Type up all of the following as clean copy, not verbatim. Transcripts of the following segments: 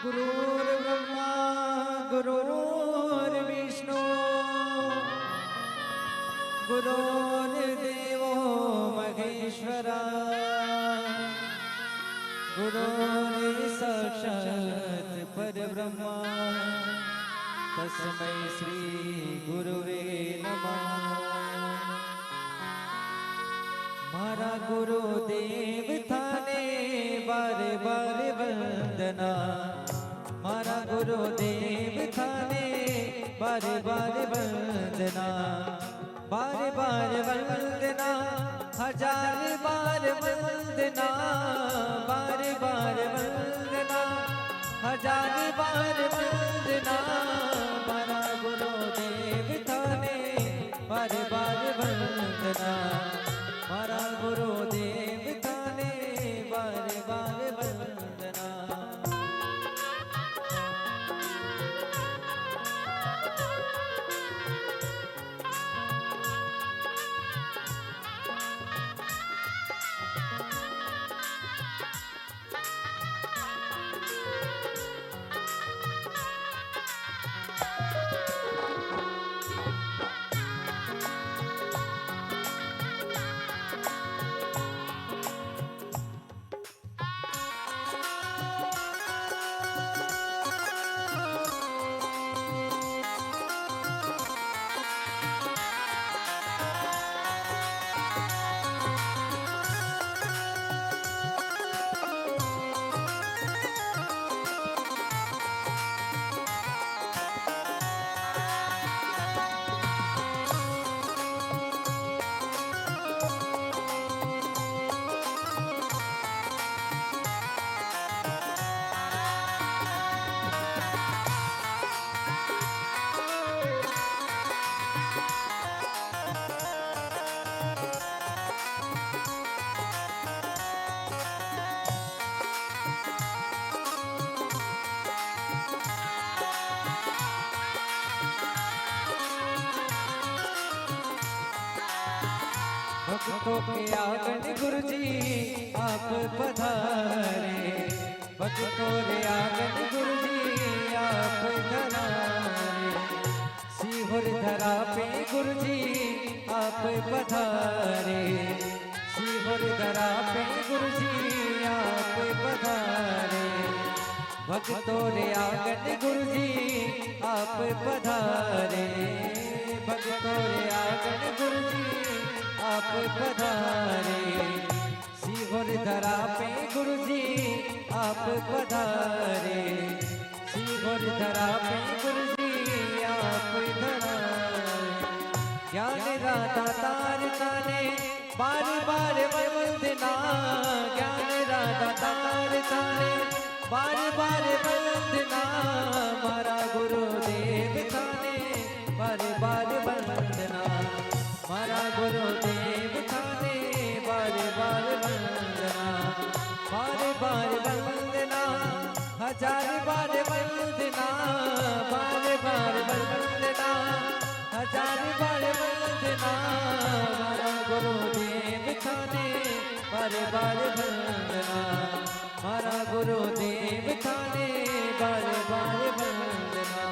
गुरुर्ब्रह्मा गुरुर्विष्णु गुरुर्देवो महेश्वरा गुरुर्साक्षात् परब्रह्मा तस्मै श्री गुरुवे नमः। मारा गुरुदेव थाने बारे बारे वंदना, मारा गुरुदेव थाने बारे बारे वंदना, बारे बारे वंदना, हजार बार वंदना, बारे बारे वंदना, हजार बार वंदना। मारा गुरुदेव थाने बारे बारे वंदना, मारा गुरुदेव थाने बारे बारे वंदना। भक्तों के आंगन गुरु जी आप पधारे, भक्तों के आंगन गुरु जी आप पधारे। सीहोर धरा पे गुरु जी आप पधारे, सीहोर धरा पे गुरु जी आप पधारे। भक्तों के आंगन गुरु जी आप पधारे, भक्तों के आंगन गुरु जी आप पधारे। सीहोर धरा पे गुरु जी आप पधारे, सीहोर धरा पे गुरु जी आप पधारे। ज्ञान राधा तार ताने बार बार वंदना, ज्ञान राधा तार ताने बार बार वंदना। मारा गुरुदेव थाने बार बार वंदना, मारा गुरुदेव थाने बारे बारे वंदना, बारे बारे वंदना, हजार बार वंदना, बारे बारे वंदना, हजार बार वंदना। मारा गुरुदेव थाने बारे बारे वंदना, मारा गुरुदेव थाने बारे बारे वंदना।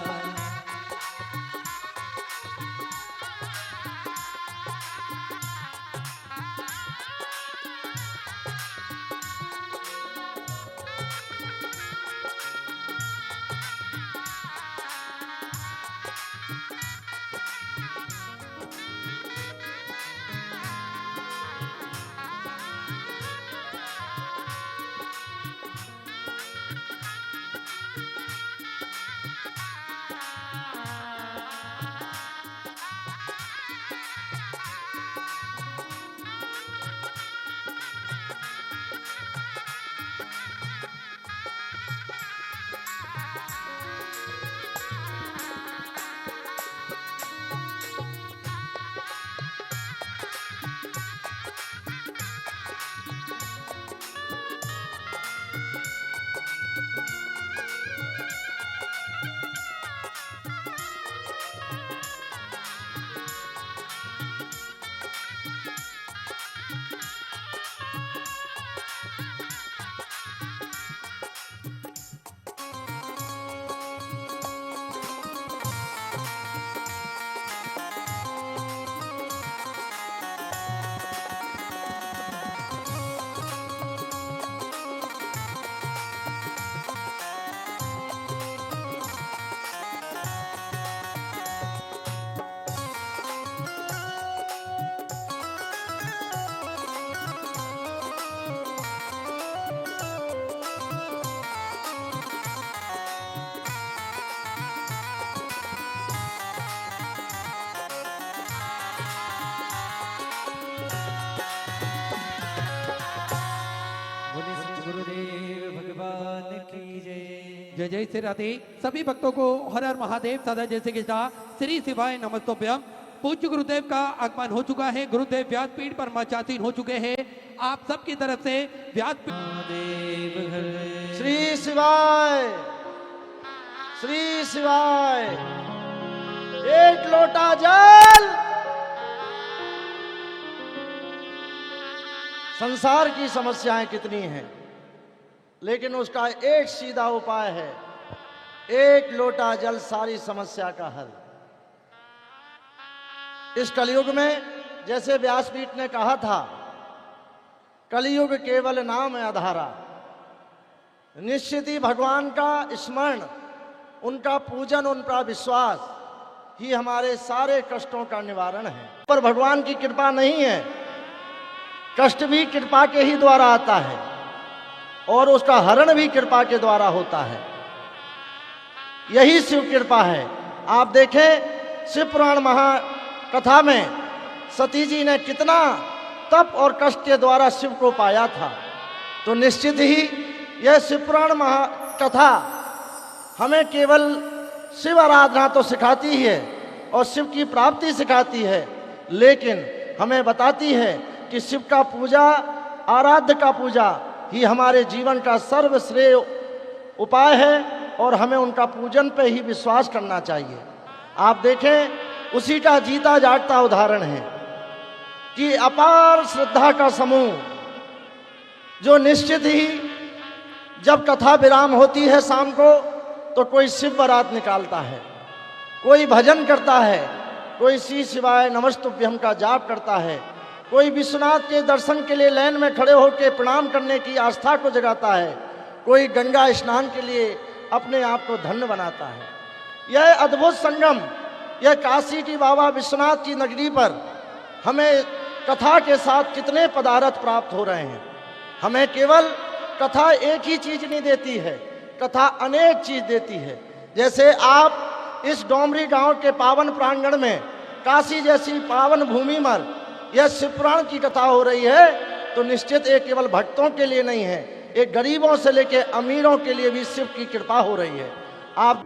जय जय श्री राधे। सभी भक्तों को हर हर महादेव सदा जैसे कृष्णा श्री शिवाय नमस्तोभ्यम। पूज्य गुरुदेव का आगमन हो चुका है। गुरुदेव व्यासपीठ पर माचासीन हो चुके हैं। आप सबकी तरफ से व्यासपीठ श्री शिवाय, श्री शिवाय। एक लोटा जल संसार की समस्याएं कितनी हैं, लेकिन उसका एक सीधा उपाय है, एक लोटा जल सारी समस्या का हल। इस कलयुग में जैसे व्यासपीठ ने कहा था, कलयुग केवल नाम आधारा। निश्चित ही भगवान का स्मरण, उनका पूजन, उनका विश्वास ही हमारे सारे कष्टों का निवारण है। पर भगवान की कृपा नहीं है, कष्ट भी कृपा के ही द्वारा आता है और उसका हरण भी कृपा के द्वारा होता है। यही शिव कृपा है। आप देखें शिव पुराण महाकथा में सती जी ने कितना तप और कष्ट के द्वारा शिव को पाया था। तो निश्चित ही यह शिव पुराण महाकथा हमें केवल शिव आराधना तो सिखाती है और शिव की प्राप्ति सिखाती है, लेकिन हमें बताती है कि शिव का पूजा, आराध्य का पूजा ही हमारे जीवन का सर्वश्रेय उपाय है और हमें उनका पूजन पे ही विश्वास करना चाहिए। आप देखें उसी का जीता जागता उदाहरण है कि अपार श्रद्धा का समूह जो निश्चित ही जब कथा विराम होती है शाम को, तो कोई शिव बारात निकालता है, कोई भजन करता है, कोई श्री शिवाय नमस्तुभ्यम का जाप करता है, कोई विश्वनाथ के दर्शन के लिए लाइन में खड़े होकर प्रणाम करने की आस्था को जगाता है, कोई गंगा स्नान के लिए अपने आप को धन्य बनाता है। यह अद्भुत संगम, यह काशी की बाबा विश्वनाथ की नगरी पर हमें कथा के साथ कितने पदार्थ प्राप्त हो रहे हैं। हमें केवल कथा एक ही चीज नहीं देती है, कथा अनेक चीज देती है। जैसे आप इस डोमरी गांव के पावन प्रांगण में काशी जैसी पावन भूमि पर यह शिव पुराण की कथा हो रही है, तो निश्चित एक केवल भक्तों के लिए नहीं है, एक गरीबों से लेकर अमीरों के लिए भी शिव की कृपा हो रही है। आप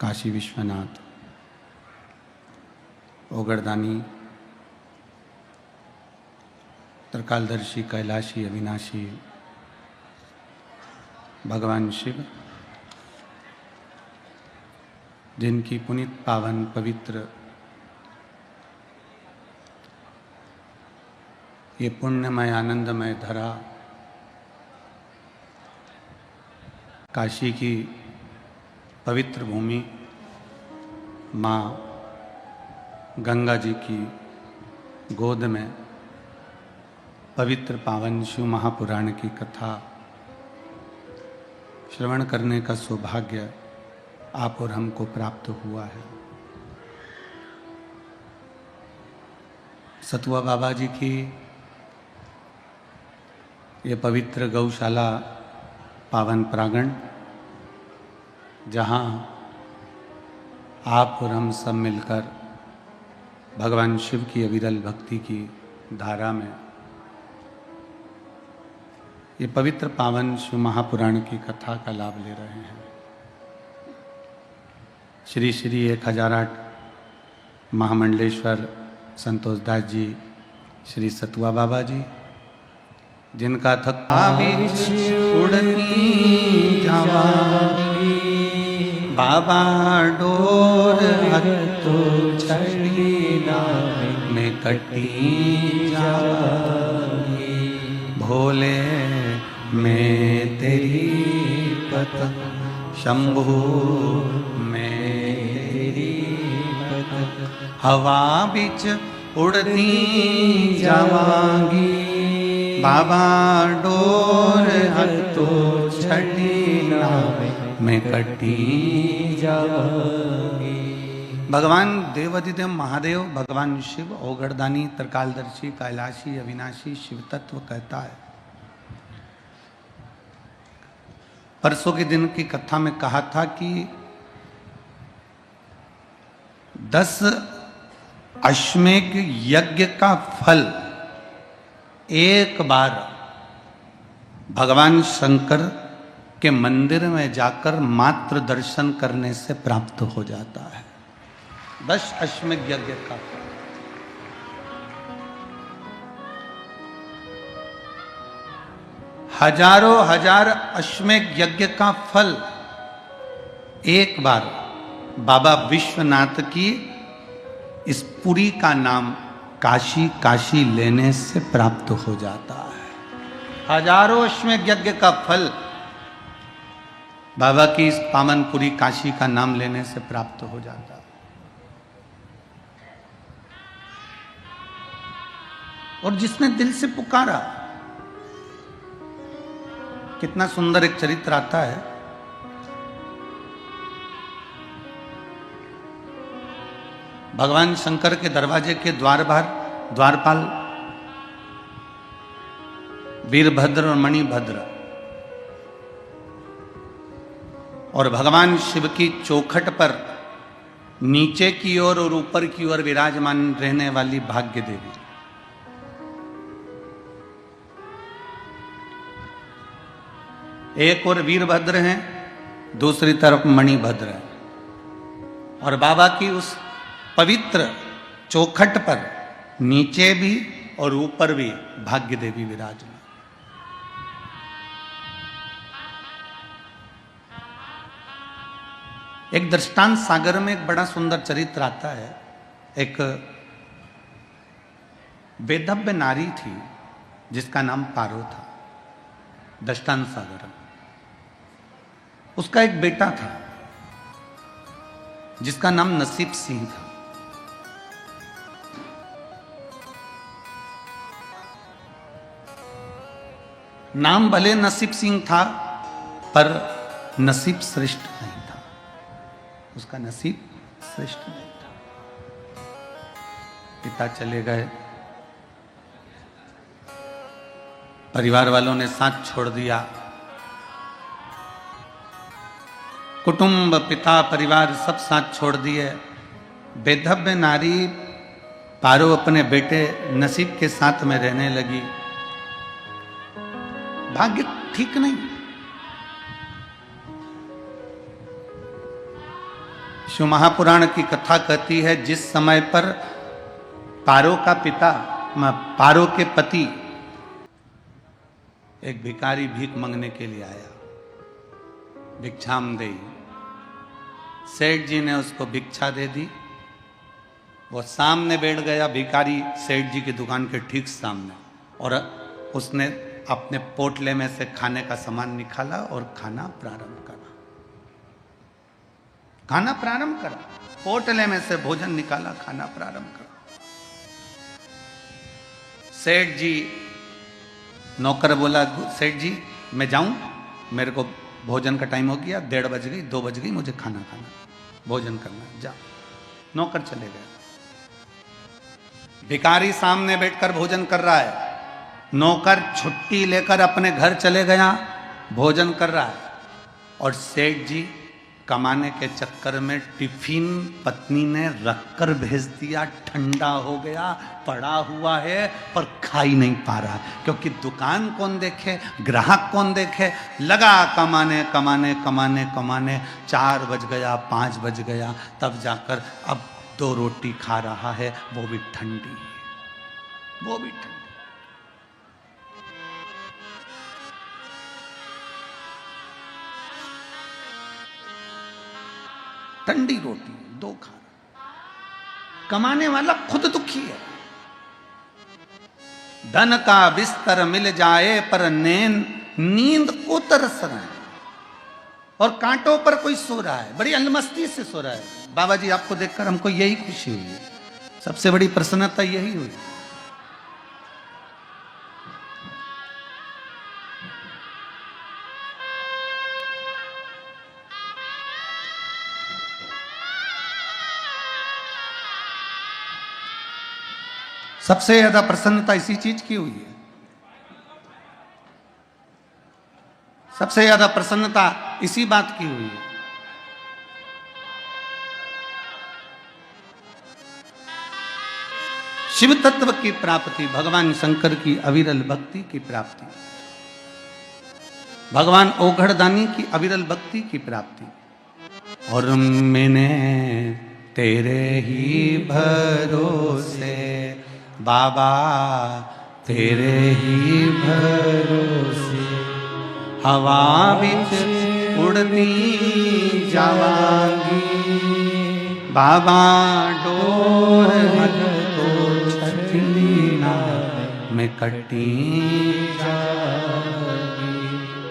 काशी विश्वनाथ ओगरदानी त्रिकालदर्शी कैलाशी अविनाशी भगवान शिव, जिनकी पुनीत पावन पवित्र ये पुण्यमय आनंदमय धरा काशी की पवित्र भूमि माँ गंगा जी की गोद में पवित्र पावन शिव महापुराण की कथा श्रवण करने का सौभाग्य आप और हमको प्राप्त हुआ है। सतुआ बाबा जी की ये पवित्र गौशाला पावन प्रांगण, जहाँ आप और हम सब मिलकर भगवान शिव की अविरल भक्ति की धारा में ये पवित्र पावन शिव महापुराण की कथा का लाभ ले रहे हैं। श्री श्री 1008 महामंडलेश्वर संतोष दास जी, श्री सतुआ बाबा जी, जिनका थका उड़नी जावांगी, बाबा डोर तो छड़ी में कटी जावांगी, भोले में तेरी पतंग, शंभू में तेरी पतंग, हवा बिच उड़नी जावांगी, बाबा डोर तो छड़ी में कटी जावांगी। भगवान देवाधिदेव महादेव, भगवान शिव ओगड़दानी, त्रिकालदर्शी, कैलाशी, अविनाशी शिव तत्व कहता है। परसों के दिन की कथा में कहा था कि 10 अश्वमेध यज्ञ का फल एक बार भगवान शंकर के मंदिर में जाकर मात्र दर्शन करने से प्राप्त हो जाता है। 10 अश्वमेध यज्ञ का फल। हजारों हजार अश्वमेध यज्ञ का फल एक बार बाबा विश्वनाथ की इस पुरी का नाम काशी काशी लेने से प्राप्त हो जाता है। हजारों अश्वमेध यज्ञ का फल बाबा की इस पावनपुरी काशी का नाम लेने से प्राप्त हो जाता है। और जिसने दिल से पुकारा, कितना सुंदर एक चरित्र आता है। भगवान शंकर के दरवाजे के द्वार बाहर द्वारपाल वीरभद्र और मणिभद्र और भगवान शिव की चौखट पर नीचे की ओर और ऊपर की ओर विराजमान रहने वाली भाग्य देवी। एक और वीरभद्र हैं, दूसरी तरफ मणिभद्र है। और बाबा की उस पवित्र चौखट पर नीचे भी और ऊपर भी भाग्य देवी विराजमान। एक दृष्टांत सागर में एक बड़ा सुंदर चरित्र आता है। एक वेदव्य नारी थी जिसका नाम पारो था, दृष्टांत सागर। उसका एक बेटा था जिसका नाम नसीब सिंह था। नाम भले नसीब सिंह था पर नसीब श्रेष्ठ नहीं था। उसका नसीब श्रेष्ठ नहीं था। पिता चले गए, परिवार वालों ने साथ छोड़ दिया। कुटुंब, पिता, परिवार सब साथ छोड़ दिए। बेधव्य नारी पारो अपने बेटे नसीब के साथ में रहने लगी। भाग्य ठीक नहीं। शिव महापुराण की कथा कहती है, जिस समय पर पारो का पिता, पारो के पति एक भिखारी भीख मांगने के लिए आया, भिक्षाम देई। सेठ जी ने उसको भिक्षा दे दी। वो सामने बैठ गया, भिखारी सेठ जी की दुकान के ठीक सामने, और उसने अपने पोटले में से खाने का सामान निकाला और खाना प्रारंभ करा। खाना प्रारंभ करा, पोटले में से भोजन निकाला, खाना प्रारंभ करा। सेठ जी, नौकर बोला, सेठ जी मैं जाऊं, मेरे को भोजन का टाइम हो गया, 1:30 बज गई, 2 बज गई, मुझे खाना खाना, भोजन करना, जा। नौकर चले गए। भिखारी सामने बैठकर भोजन कर रहा है। नौकर छुट्टी लेकर अपने घर चले गया, भोजन कर रहा है। और सेठ जी कमाने के चक्कर में टिफिन पत्नी ने रखकर भेज दिया, ठंडा हो गया, पड़ा हुआ है पर खा ही नहीं पा रहा, क्योंकि दुकान कौन देखे, ग्राहक कौन देखे, लगा कमाने कमाने कमाने कमाने 4 बज गया, 5 बज गया, तब जाकर अब 2 रोटी खा रहा है, वो भी ठंडी, वो भी ठंडी। ठंडी रोटी 2 खा रहा। कमाने वाला खुद दुखी है। धन का बिस्तर मिल जाए पर नींद को तरस रहे हैं, और कांटों पर कोई सो रहा है, बड़ी अलमस्ती से सो रहा है। बाबा जी आपको देखकर हमको यही खुशी हुई है, सबसे बड़ी प्रसन्नता यही हुई। सबसे ज्यादा प्रसन्नता इसी चीज की हुई है, सबसे ज्यादा प्रसन्नता इसी बात की हुई है। शिव तत्व की प्राप्ति, भगवान शंकर की अविरल भक्ति की प्राप्ति, भगवान ओघड़दानी की अविरल भक्ति की प्राप्ति। और मैंने तेरे ही भरोसे बाबा, तेरे ही भरोसे हवा बिच उड़ती जावांगी, बाबा डोर तो छठी ना मैं कटी जागी,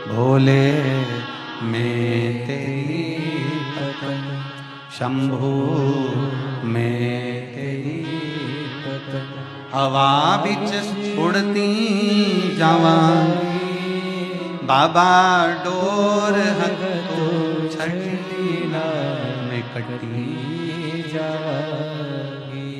भोले मैं तेरी पतन, शंभू मैं तेरी पतन, हवा बिच उड़ती जावांगी, बाबा डोर तो छठी ना मैं कटी जागी।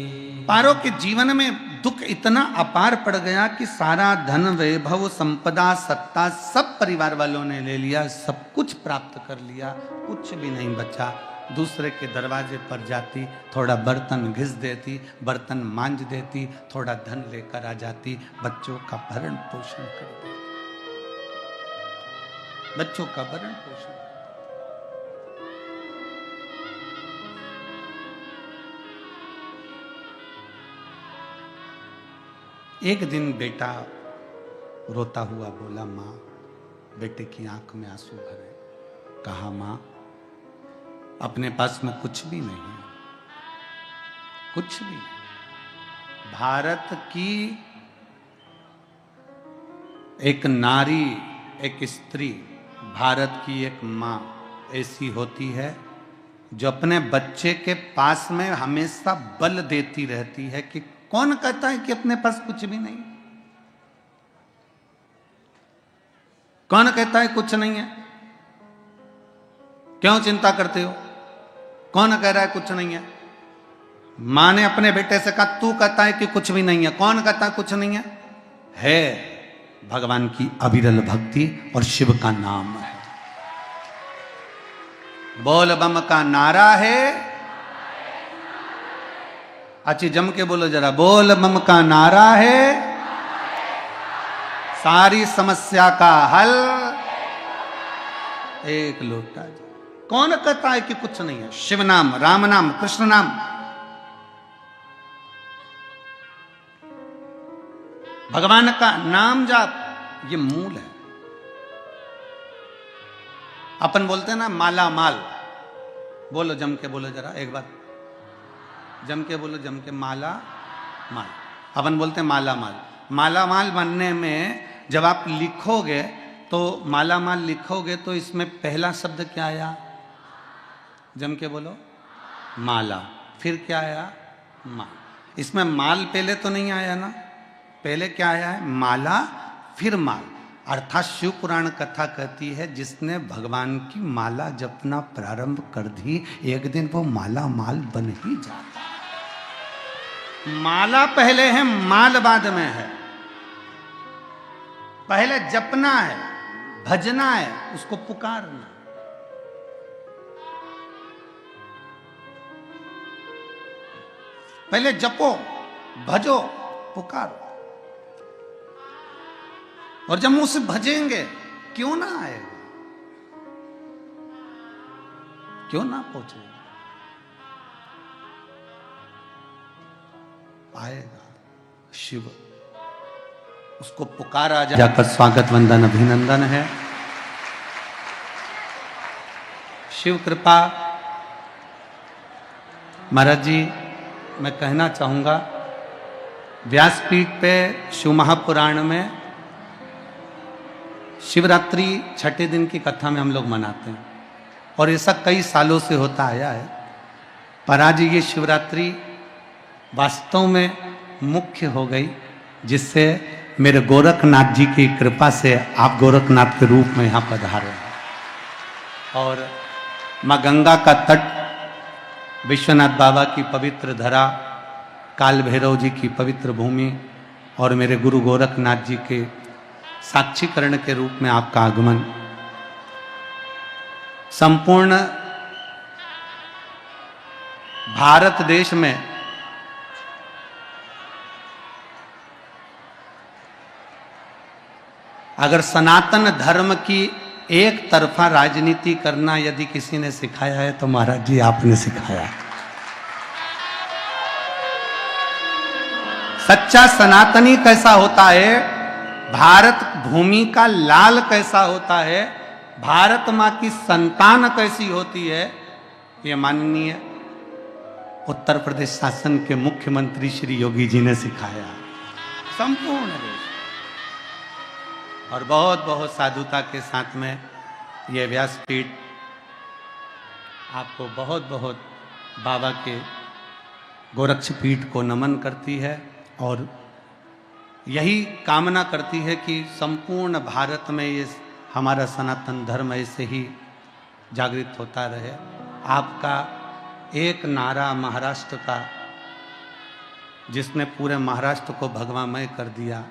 पारो के जीवन में दुख इतना अपार पड़ गया कि सारा धन, वैभव, संपदा, सत्ता सब परिवार वालों ने ले लिया, सब कुछ प्राप्त कर लिया, कुछ भी नहीं बचा। दूसरे के दरवाजे पर जाती, थोड़ा बर्तन घिस देती, बर्तन मांज देती, थोड़ा धन लेकर आ जाती, बच्चों का भरण पोषण कर देती, बच्चों का भरण पोषण। एक दिन बेटा रोता हुआ बोला, माँ, बेटे की आंख में आंसू भरे। कहा, माँ, अपने पास में कुछ भी नहीं है, कुछ भी नहीं। भारत की एक नारी, एक स्त्री, भारत की एक माँ ऐसी होती है जो अपने बच्चे के पास में हमेशा बल देती रहती है कि कौन कहता है कि अपने पास कुछ भी नहीं, कौन कहता है कुछ नहीं है, क्यों चिंता करते हो, कौन कह रहा है कुछ नहीं है। मां ने अपने बेटे से कहा, तू कहता है कि कुछ भी नहीं है, कौन कहता है कुछ नहीं है भगवान की अविरल भक्ति और शिव का नाम है। बोल बम का नारा है, अच्छी जम के बोलो जरा, बोल बम का नारा है, सारी समस्या का हल एक लोटा जल। कौन कहता है कि कुछ नहीं है? शिव नाम, राम नाम, कृष्ण नाम, भगवान का नाम जाप, ये मूल है। अपन बोलते हैं ना माला माल, बोलो जम के बोलो जरा एक बार, जम के बोलो, जम के, माला माल। अपन बोलते हैं माला माल। माला माल बनने में जब आप लिखोगे तो माला माल लिखोगे तो इसमें पहला शब्द क्या आया? जम के बोलो, माला। फिर क्या आया? माल। इसमें माल पहले तो नहीं आया ना, पहले क्या आया है? माला, फिर माल। अर्थात शिव पुराण कथा कहती है जिसने भगवान की माला जपना प्रारंभ कर दी, एक दिन वो माला माल बन ही जाता है। माला पहले है, माल बाद में है। पहले जपना है, भजना है, उसको पुकारना। पहले जपो, भजो, पुकारो। और जब मुंह से भजेंगे, क्यों ना आएगा, क्यों ना पहुंचेगा, आएगा। शिव, उसको पुकारा जाकर स्वागत वंदन अभिनंदन है। शिव कृपा। महाराज जी, मैं कहना चाहूंगा, व्यासपीठ पे शिव महापुराण में शिवरात्रि छठे दिन की कथा में हम लोग मनाते हैं और ऐसा कई सालों से होता आया है। पर आज ये शिवरात्रि वास्तव में मुख्य हो गई, जिससे मेरे गोरखनाथ जी की कृपा से आप गोरखनाथ के रूप में यहाँ पधारे हैं। और माँ गंगा का तट, विश्वनाथ बाबा की पवित्र धरा, काल भैरव जी की पवित्र भूमि और मेरे गुरु गोरखनाथ जी के साक्षीकरण के रूप में आपका आगमन संपूर्ण भारत देश में अगर सनातन धर्म की एक तरफा राजनीति करना यदि किसी ने सिखाया है तो महाराज जी आपने सिखाया है। सच्चा सनातनी कैसा होता है, भारत भूमि का लाल कैसा होता है, भारत मां की संतान कैसी होती है, ये माननीय उत्तर प्रदेश शासन के मुख्यमंत्री श्री योगी जी ने सिखाया संपूर्ण देश। और बहुत बहुत साधुता के साथ में ये व्यासपीठ आपको बहुत बहुत बाबा के गोरक्षपीठ को नमन करती है और यही कामना करती है कि संपूर्ण भारत में ये हमारा सनातन धर्म ऐसे ही जागृत होता रहे। आपका एक नारा महाराष्ट्र का, जिसने पूरे महाराष्ट्र को भगवामय कर दिया,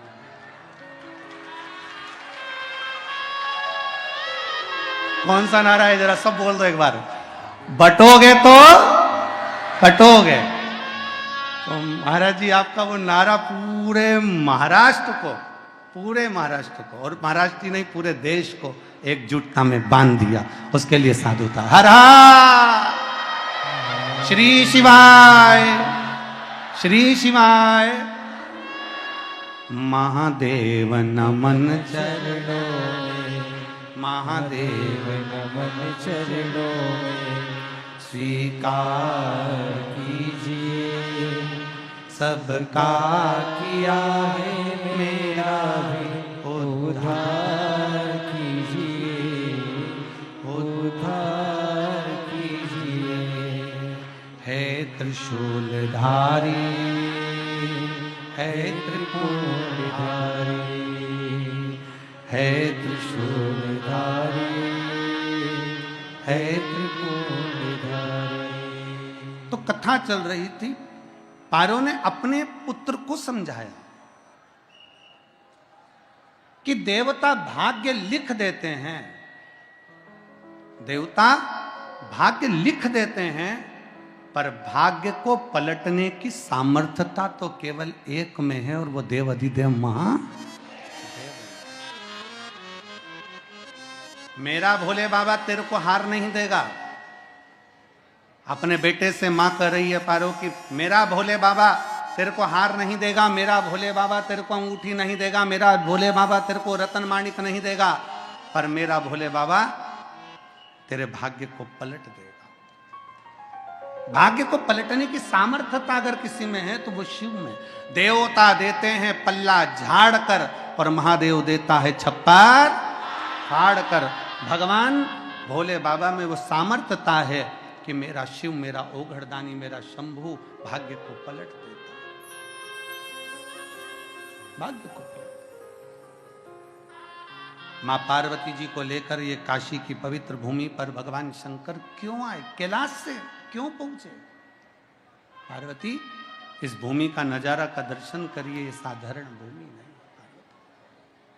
कौन सा नारा है, जरा सब बोल दो एक बार। बटोगे तो कटोगे। तो महाराज जी आपका वो नारा पूरे महाराष्ट्र को और महाराष्ट्र ही नहीं पूरे देश को एकजुटता में बांध दिया, उसके लिए साधुता। हर हर श्री शिवाय, श्री शिवाय। महादेव नमन चरणों में, महादेव नमन चरणों में, स्वीकार कीजिए सबका किया है मेरा भी उद्धार कीजिए, उद्धार कीजिए। है त्रिशूलधारी, है त्रिपुरधारी, है त्रिशूलधारी, है त्रिपुरधारी। तो कथा चल रही थी, पारो ने अपने पुत्र को समझाया कि देवता भाग्य लिख देते हैं, देवता भाग्य लिख देते हैं, पर भाग्य को पलटने की सामर्थ्यता तो केवल एक में है और वो देव अधिदेव महादेव। मेरा भोले बाबा तेरे को हार नहीं देगा। अपने बेटे से मां कह रही है पारो कि मेरा भोले बाबा तेरे को हार नहीं देगा, मेरा भोले बाबा तेरे को अंगूठी नहीं देगा, मेरा भोले बाबा तेरे को रतन माणिक नहीं देगा, पर मेरा भोले बाबा तेरे भाग्य को पलट देगा। भाग्य को पलटने की सामर्थ्यता अगर किसी में है तो वो शिव में। देवता देते हैं पल्ला झाड़ कर और महादेव देता है छप्पर फाड़ कर। भगवान भोले बाबा में वो सामर्थ्यता है कि मेरा शिव, मेरा ओघड़दानी, मेरा शंभू भाग्य को पलट देता है, भाग्य को पलट। मां पार्वती जी को लेकर ये काशी की पवित्र भूमि पर भगवान शंकर क्यों आए, कैलाश से क्यों पहुंचे? पार्वती, इस भूमि का नजारा का दर्शन करिए, ये साधारण भूमि नहीं है पार्वती,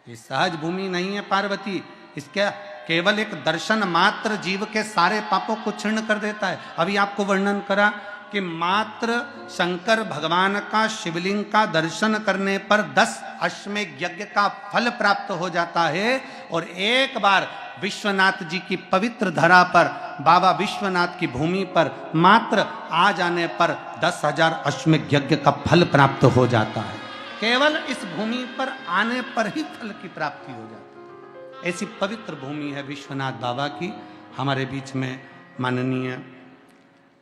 ये सहज भूमि नहीं है पार्वती। इसके केवल एक दर्शन मात्र जीव के सारे पापों को क्षीण कर देता है। अभी आपको वर्णन करा कि मात्र शंकर भगवान का शिवलिंग का दर्शन करने पर 10 अश्वमेध यज्ञ का फल प्राप्त हो जाता है। और एक बार विश्वनाथ जी की पवित्र धरा पर, बाबा विश्वनाथ की भूमि पर मात्र आ जाने पर 10,000 अश्वमेध यज्ञ का फल प्राप्त हो जाता है। केवल इस भूमि पर आने पर ही फल की प्राप्ति हो जाती है। ऐसी पवित्र भूमि है विश्वनाथ बाबा की। हमारे बीच में माननीय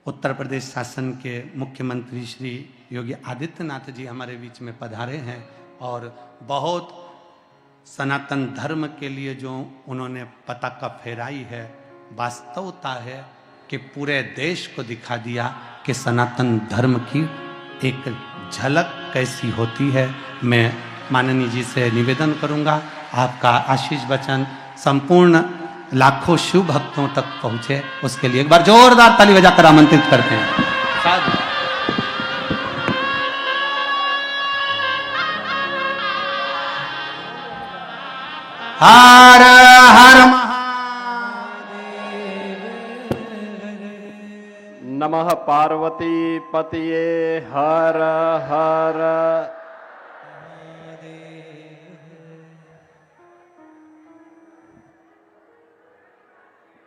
उत्तर प्रदेश शासन के मुख्यमंत्री श्री योगी आदित्यनाथ जी हमारे बीच में पधारे हैं और बहुत सनातन धर्म के लिए जो उन्होंने पताका फहराई है, वास्तवता है कि पूरे देश को दिखा दिया कि सनातन धर्म की एक झलक कैसी होती है। मैं माननीय जी से निवेदन करूंगा आपका आशीष वचन संपूर्ण लाखों शिव भक्तों तक पहुंचे, उसके लिए एक बार जोरदार ताली बजाकर आमंत्रित करते हैं। साधु। हर हर नमः पार्वती पतिये हर हर।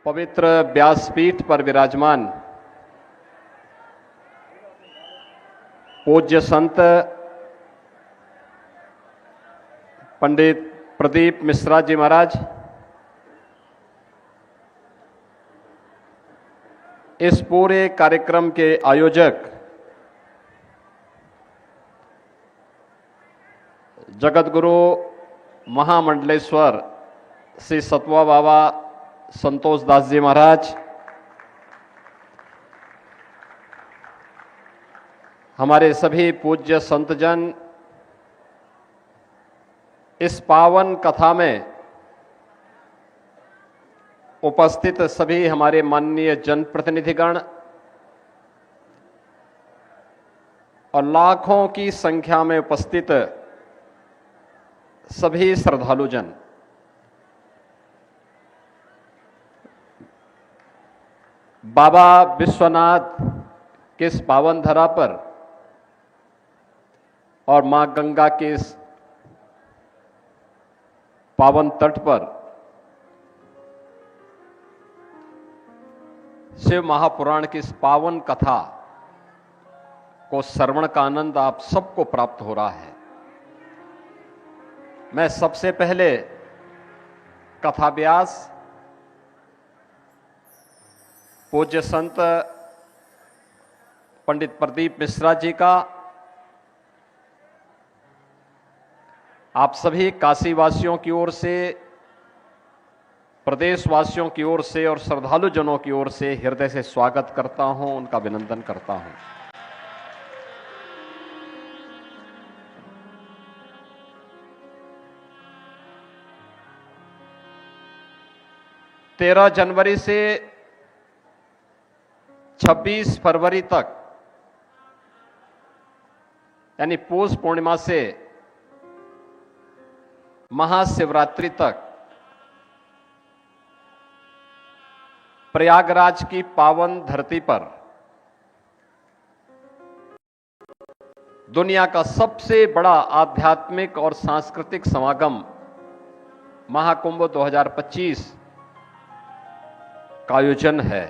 पवित्र व्यासपीठ पर विराजमान पूज्य संत पंडित प्रदीप मिश्रा जी महाराज, इस पूरे कार्यक्रम के आयोजक जगतगुरु महामंडलेश्वर श्री सतवा बाबा संतोष दास जी महाराज, हमारे सभी पूज्य संतजन, इस पावन कथा में उपस्थित सभी हमारे माननीय जनप्रतिनिधिगण और लाखों की संख्या में उपस्थित सभी श्रद्धालुजन, बाबा विश्वनाथ के इस पावन धरा पर और मां गंगा के इस पावन तट पर शिव महापुराण की इस पावन कथा को श्रवण का आनंद आप सबको प्राप्त हो रहा है। मैं सबसे पहले कथा व्यास पूज्य संत पंडित प्रदीप मिश्रा जी का आप सभी काशी वासियों की ओर से, प्रदेश वासियों की ओर से और श्रद्धालु जनों की ओर से हृदय से स्वागत करता हूं, उनका अभिनंदन करता हूं। तेरह जनवरी से 26 फरवरी तक, यानी पौष पूर्णिमा से महाशिवरात्रि तक प्रयागराज की पावन धरती पर दुनिया का सबसे बड़ा आध्यात्मिक और सांस्कृतिक समागम महाकुंभ 2025 का आयोजन है।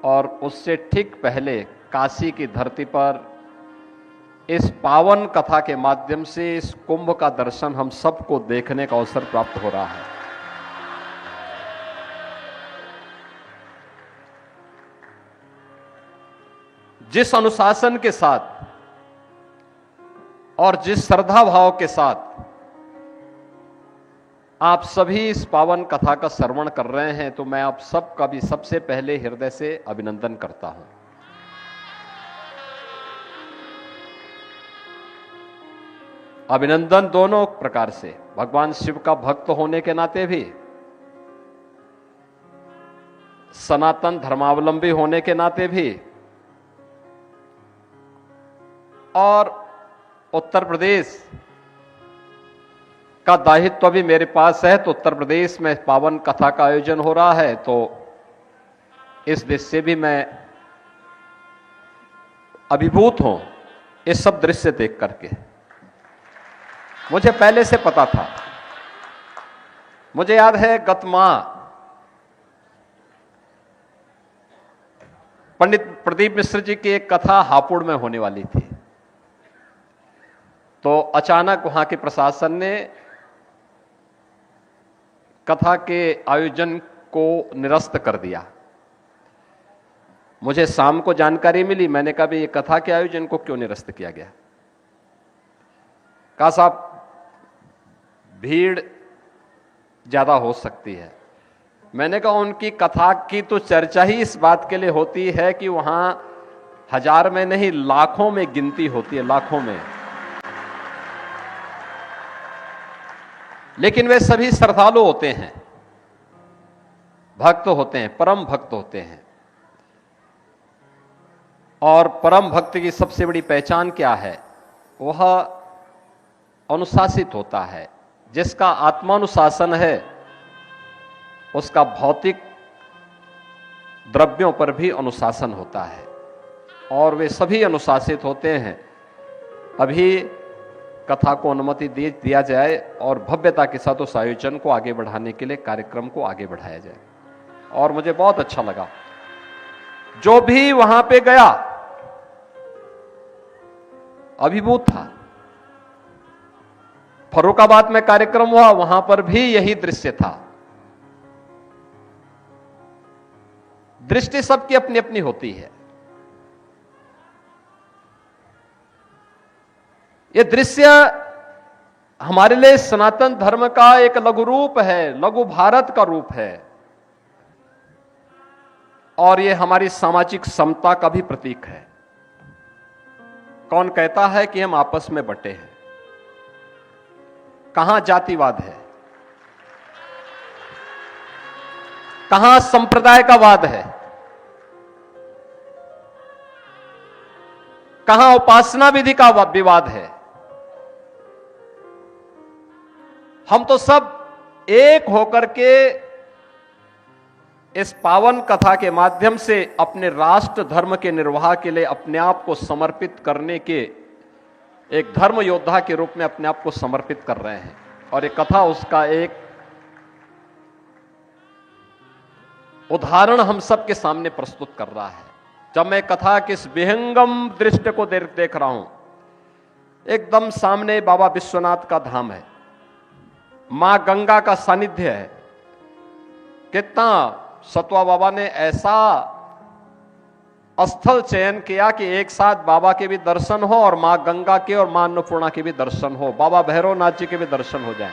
और उससे ठीक पहले काशी की धरती पर इस पावन कथा के माध्यम से इस कुंभ का दर्शन हम सबको देखने का अवसर प्राप्त हो रहा है। जिस अनुशासन के साथ और जिस श्रद्धा भाव के साथ आप सभी इस पावन कथा का श्रवण कर रहे हैं, तो मैं आप सबका भी सबसे पहले हृदय से अभिनंदन करता हूं। अभिनंदन दोनों प्रकार से, भगवान शिव का भक्त होने के नाते भी, सनातन धर्मावलंबी होने के नाते भी, और उत्तर प्रदेश का दायित्व भी मेरे पास है। तो उत्तर प्रदेश में पावन कथा का आयोजन हो रहा है, तो इस दिश से भी मैं अभिभूत हूं ये सब दृश्य देख करके। मुझे पहले से पता था। मुझे याद है गत माह पंडित प्रदीप मिश्र जी की एक कथा हापुड़ में होने वाली थी, तो अचानक वहां के प्रशासन ने कथा के आयोजन को निरस्त कर दिया। मुझे शाम को जानकारी मिली, मैंने कहा ये कथा के आयोजन को क्यों निरस्त किया गया? कहा साहब भीड़ ज्यादा हो सकती है। मैंने कहा उनकी कथा की तो चर्चा ही इस बात के लिए होती है कि वहां हजार में नहीं लाखों में गिनती होती है, लाखों में। लेकिन वे सभी श्रद्धालु होते हैं, भक्त होते हैं, परम भक्त होते हैं। और परम भक्त की सबसे बड़ी पहचान क्या है? वह अनुशासित होता है। जिसका आत्मानुशासन है उसका भौतिक द्रव्यों पर भी अनुशासन होता है, और वे सभी अनुशासित होते हैं। अभी कथा को अनुमति दिया जाए और भव्यता के साथ उस आयोजन को आगे बढ़ाने के लिए कार्यक्रम को आगे बढ़ाया जाए। और मुझे बहुत अच्छा लगा, जो भी वहां पे गया अभिभूत था। फर्रुखाबाद में कार्यक्रम हुआ, वहां पर भी यही दृश्य था। दृष्टि सबकी अपनी अपनी होती है। यह दृश्य हमारे लिए सनातन धर्म का एक लघु रूप है, लघु भारत का रूप है, और यह हमारी सामाजिक समता का भी प्रतीक है। कौन कहता है कि हम आपस में बंटे हैं? कहां जातिवाद है? कहां संप्रदाय का वाद है? कहां उपासना विधि का विवाद है? हम तो सब एक होकर के इस पावन कथा के माध्यम से अपने राष्ट्र धर्म के निर्वाह के लिए अपने आप को समर्पित करने के एक धर्म योद्धा के रूप में अपने आप को समर्पित कर रहे हैं। और ये कथा उसका एक उदाहरण हम सबके सामने प्रस्तुत कर रहा है। जब मैं कथा के इस विहंगम दृश्य को देख रहा हूं, एकदम सामने बाबा विश्वनाथ का धाम है, मां गंगा का सानिध्य है। कितना सतवा बाबा ने ऐसा स्थल चयन किया कि एक साथ बाबा के भी दर्शन हो और मां गंगा के और मां अन्नपूर्णा के भी दर्शन हो, बाबा भैरवनाथ जी के भी दर्शन हो जाए।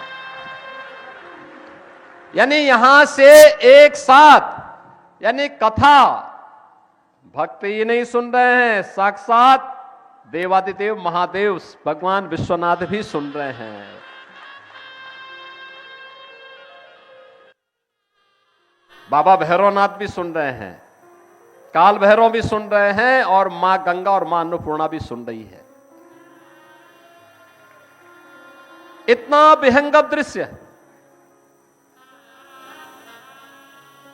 यानी यहां से एक साथ, यानी कथा भक्त ये नहीं सुन रहे हैं, साक्षात देवादिदेव महादेव भगवान विश्वनाथ भी सुन रहे हैं। बाबा भैरवनाथ भी सुन रहे हैं, काल भैरव भी सुन रहे हैं, और मां गंगा और मां अन्नपूर्णा भी सुन रही है। इतना विहंगम दृश्य,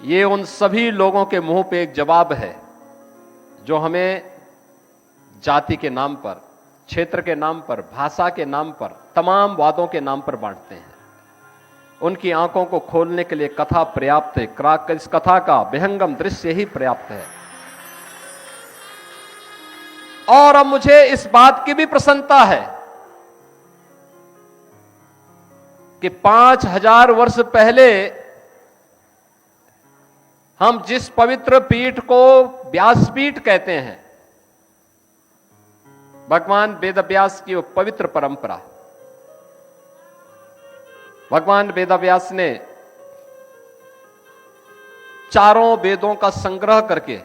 ये उन सभी लोगों के मुंह पे एक जवाब है जो हमें जाति के नाम पर, क्षेत्र के नाम पर, भाषा के नाम पर, तमाम वादों के नाम पर बांटते हैं। उनकी आंखों को खोलने के लिए कथा पर्याप्त है। इस कथा का विहंगम दृश्य ही पर्याप्त है। और अब मुझे इस बात की भी प्रसन्नता है कि 5000 वर्ष पहले हम जिस पवित्र पीठ को व्यासपीठ कहते हैं, भगवान वेदव्यास की वो पवित्र परंपरा, भगवान वेदव्यास ने चारों वेदों का संग्रह करके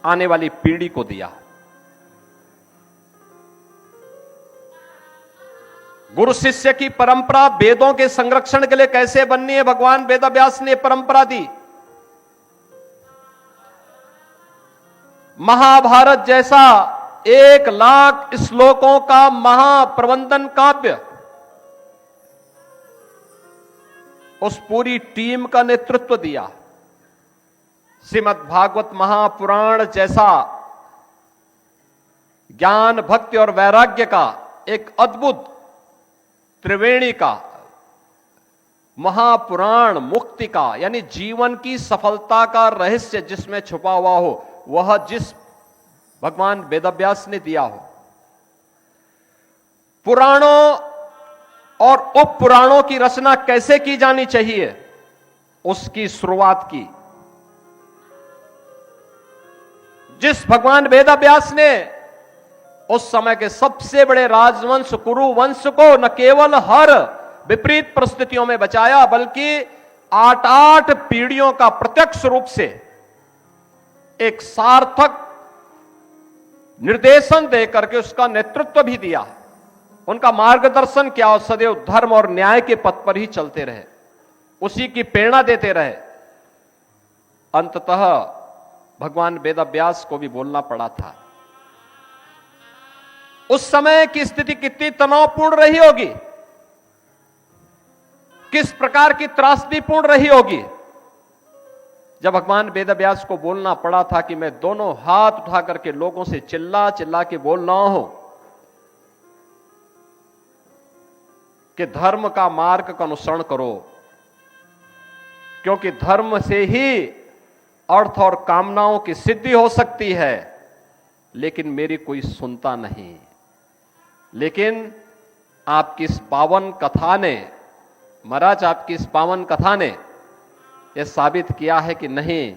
आने वाली पीढ़ी को दिया। गुरु शिष्य की परंपरा वेदों के संरक्षण के लिए कैसे बननी है, भगवान वेदव्यास ने परंपरा दी। महाभारत जैसा 1,00,000 श्लोकों का महाप्रबंधन काव्य, उस पूरी टीम का नेतृत्व दिया। श्रीमद् भागवत महापुराण जैसा ज्ञान, भक्ति और वैराग्य का एक अद्भुत त्रिवेणी का महापुराण, मुक्ति का यानी जीवन की सफलता का रहस्य जिसमें छुपा हुआ हो, वह जिस भगवान वेदव्यास ने दिया हो। पुराणों और उप पुराणों की रचना कैसे की जानी चाहिए, उसकी शुरुआत की जिस भगवान वेदव्यास ने उस समय के सबसे बड़े राजवंश कुरु वंश को न केवल हर विपरीत परिस्थितियों में बचाया, बल्कि 8 पीढ़ियों का प्रत्यक्ष रूप से एक सार्थक निर्देशन देकर के उसका नेतृत्व भी दिया। उनका मार्गदर्शन किया और सदैव धर्म और न्याय के पथ पर ही चलते रहे, उसी की प्रेरणा देते रहे। अंततः भगवान वेदव्यास को भी बोलना पड़ा था। उस समय की स्थिति कितनी तनावपूर्ण रही होगी, किस प्रकार की त्रासदीपूर्ण रही होगी, जब भगवान वेदव्यास को बोलना पड़ा था कि मैं दोनों हाथ उठा करके लोगों से चिल्ला चिल्ला के बोल रहा हूं कि धर्म का मार्ग का अनुसरण करो, क्योंकि धर्म से ही अर्थ और कामनाओं की सिद्धि हो सकती है। लेकिन मेरी कोई सुनता नहीं। लेकिन आपकी इस पावन कथा ने, महाराज आपकी इस पावन कथा ने यह साबित किया है कि नहीं,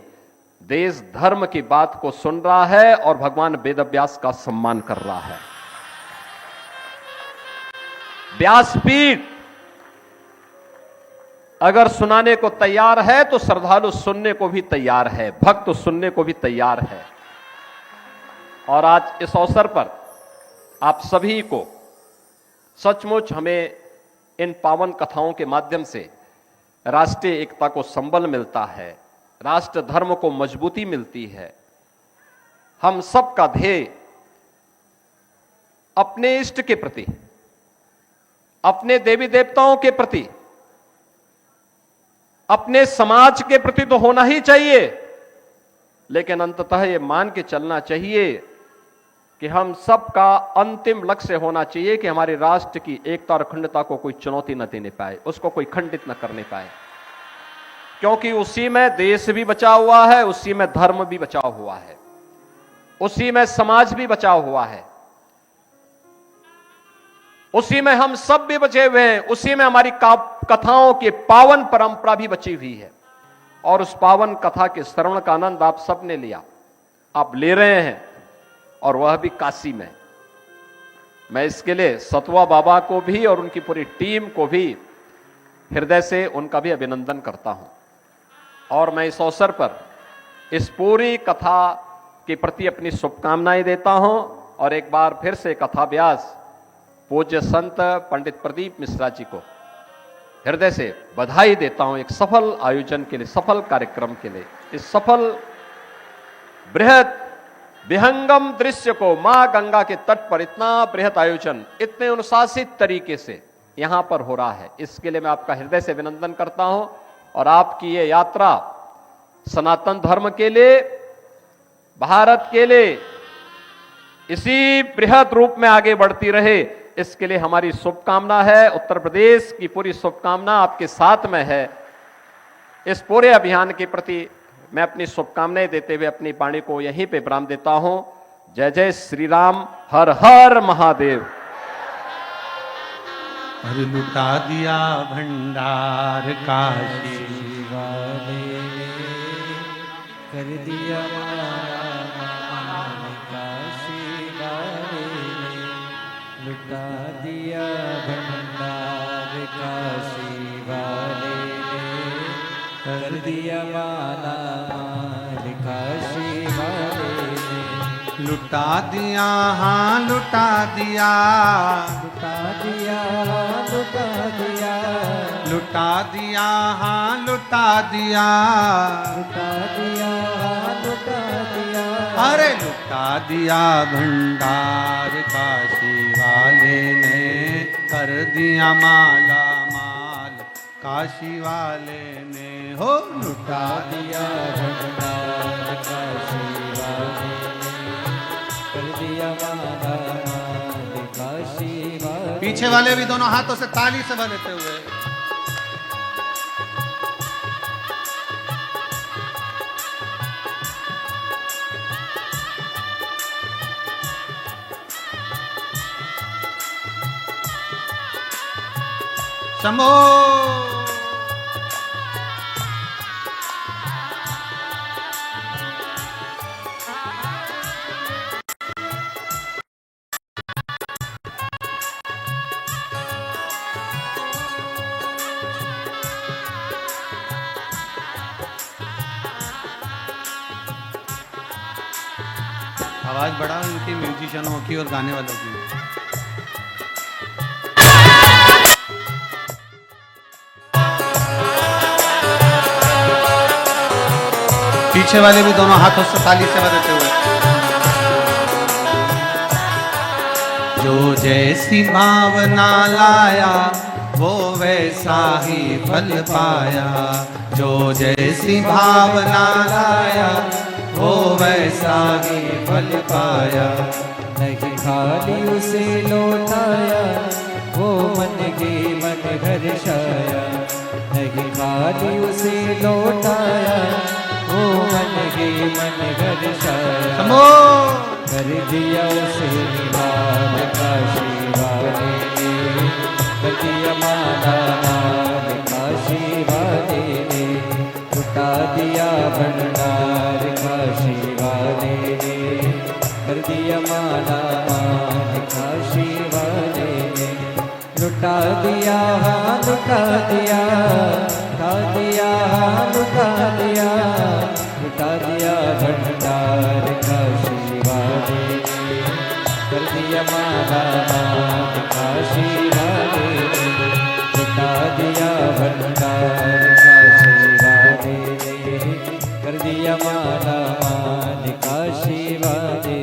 देश धर्म की बात को सुन रहा है और भगवान वेदव्यास का सम्मान कर रहा है। व्यासपीठ अगर सुनाने को तैयार है तो श्रद्धालु सुनने को भी तैयार है, भक्त सुनने को भी तैयार है। और आज इस अवसर पर आप सभी को सचमुच हमें इन पावन कथाओं के माध्यम से राष्ट्रीय एकता को संबल मिलता है, राष्ट्र धर्म को मजबूती मिलती है। हम सबका ध्येय अपने इष्ट के प्रति, अपने देवी देवताओं के प्रति, अपने समाज के प्रति तो होना ही चाहिए, लेकिन अंततः ये मान के चलना चाहिए कि हम सबका अंतिम लक्ष्य होना चाहिए कि हमारे राष्ट्र की एकता और अखंडता को कोई चुनौती न देने पाए, उसको कोई खंडित न करने पाए, क्योंकि उसी में देश भी बचा हुआ है, उसी में धर्म भी बचा हुआ है, उसी में समाज भी बचा हुआ है, उसी में हम सब भी बचे हुए हैं, उसी में हमारी कथाओं की पावन परंपरा भी बची हुई है। और उस पावन कथा के श्रवण का आनंद आप सब ने लिया, आप ले रहे हैं, और वह भी काशी में। मैं इसके लिए सतवा बाबा को भी और उनकी पूरी टीम को भी हृदय से उनका भी अभिनंदन करता हूं। और मैं इस अवसर पर इस पूरी कथा के प्रति अपनी शुभकामनाएं देता हूं, और एक बार फिर से कथा व्यास पूज्य संत पंडित प्रदीप मिश्रा जी को हृदय से बधाई देता हूं एक सफल आयोजन के लिए, सफल कार्यक्रम के लिए। इस सफल बृहद विहंगम दृश्य को मां गंगा के तट पर इतना बृहद आयोजन इतने अनुशासित तरीके से यहां पर हो रहा है, इसके लिए मैं आपका हृदय से अभिनंदन करता हूं। और आपकी ये यात्रा सनातन धर्म के लिए, भारत के लिए इसी बृहद रूप में आगे बढ़ती रहे, इसके लिए हमारी शुभकामना है। उत्तर प्रदेश की पूरी शुभकामना आपके साथ में है। इस पूरे अभियान के प्रति मैं अपनी शुभकामनाएं देते हुए अपनी वाणी को यहीं पे विराम देता हूं। जय जय श्री राम, हर हर महादेव। हर लुटा दिया भंडार काशी वाले ने कर दिया मान, काशी वाले ने लुटा दिया भंडार, काशी वाले ने कर दिया माला माल, काशी वाले ने लुटा दिया, हाँ लुटा दिया, लुटा दिया, लुटा दिया, लुटा दिया, हाँ लुटा दिया, लुटा दिया, लुटा दिया, अरे लुटा दिया भंडार काशी वाले ने, कर दिया माला माल काशी वाले ने, हो लुटा दिया भंडार काशी वाले ने कर दिया माला माल काशी वाले। पीछे वाले भी दोनों हाथों से ताली से बजाते हुए। शंभो। आवाज बढ़ा इनकी म्यूजिशियनों की और गाने वालों की। पीछे वाले भी दोनों हाथों से ताली से बजाते हुए। जो जैसी भावना लाया वो वैसा ही फल पाया। जो जैसी भावना लाया वो वैसा ही फल पाया। नहीं खाली उसे लौटाया वो मन के मन हर्षाया। नहीं खाली उसे लौटाया वो मन के मन हर्षाया। कर दिया उसे निहाल काशी वाले ने कर दिया माला माल काशी वाले ने लुटा दिया भंडार काशी वाले ने कर दिया माला माल काशी वाले ने लुटा दिया हाँ लुटा दिया लुटा दिया हाँ लुटा दिया लुटा दिया भंडार काशी वाले ने कर दिया माला माल काशी वाले ने लुटा दिया भंडार काशी वाले ने कर दिया माला माल काशी वाले।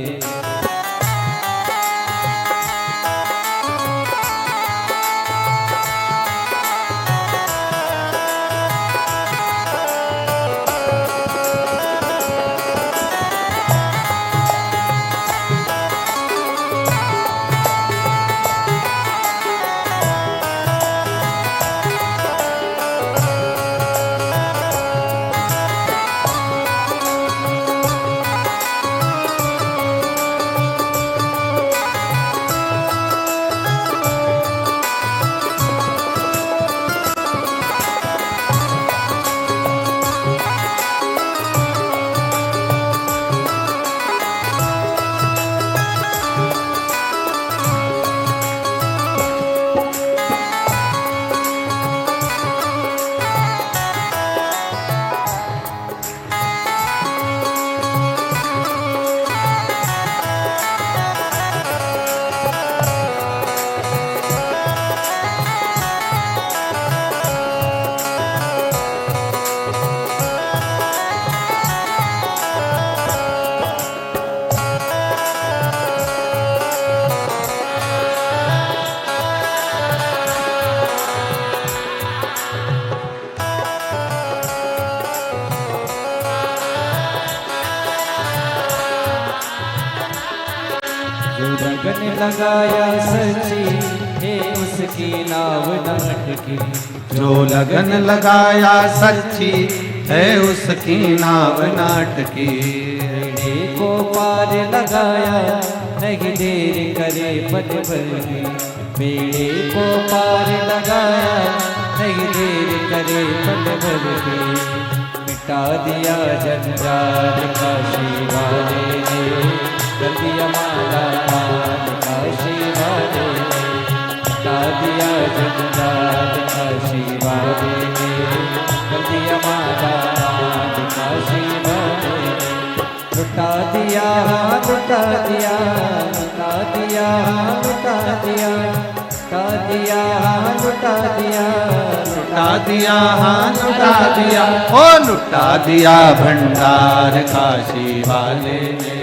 लगन लगाया सच्ची है उसकी नाव न अटकी। जो लगन लगाया सच्ची है उसकी नाव नाटकी। बेड़े को पार लगाया नहीं देर करे पल भर की। बेड़े को पार लगाया नहीं देर करे पल भर की। मिटा दिया जंजाल काशी वाले ने कर दिया माला माल काशी वाले ने मिटा दिया जंजाल काशी वाले ने कर दिया माला माल काशी वाले ने लुटा दिया लुटा दिया लुटा दिया लुटा दिया लुटा दिया लुटा दिया लुटा दिया हाँ लुटा दिया ओ लुटा दिया भंडार काशी वाले ने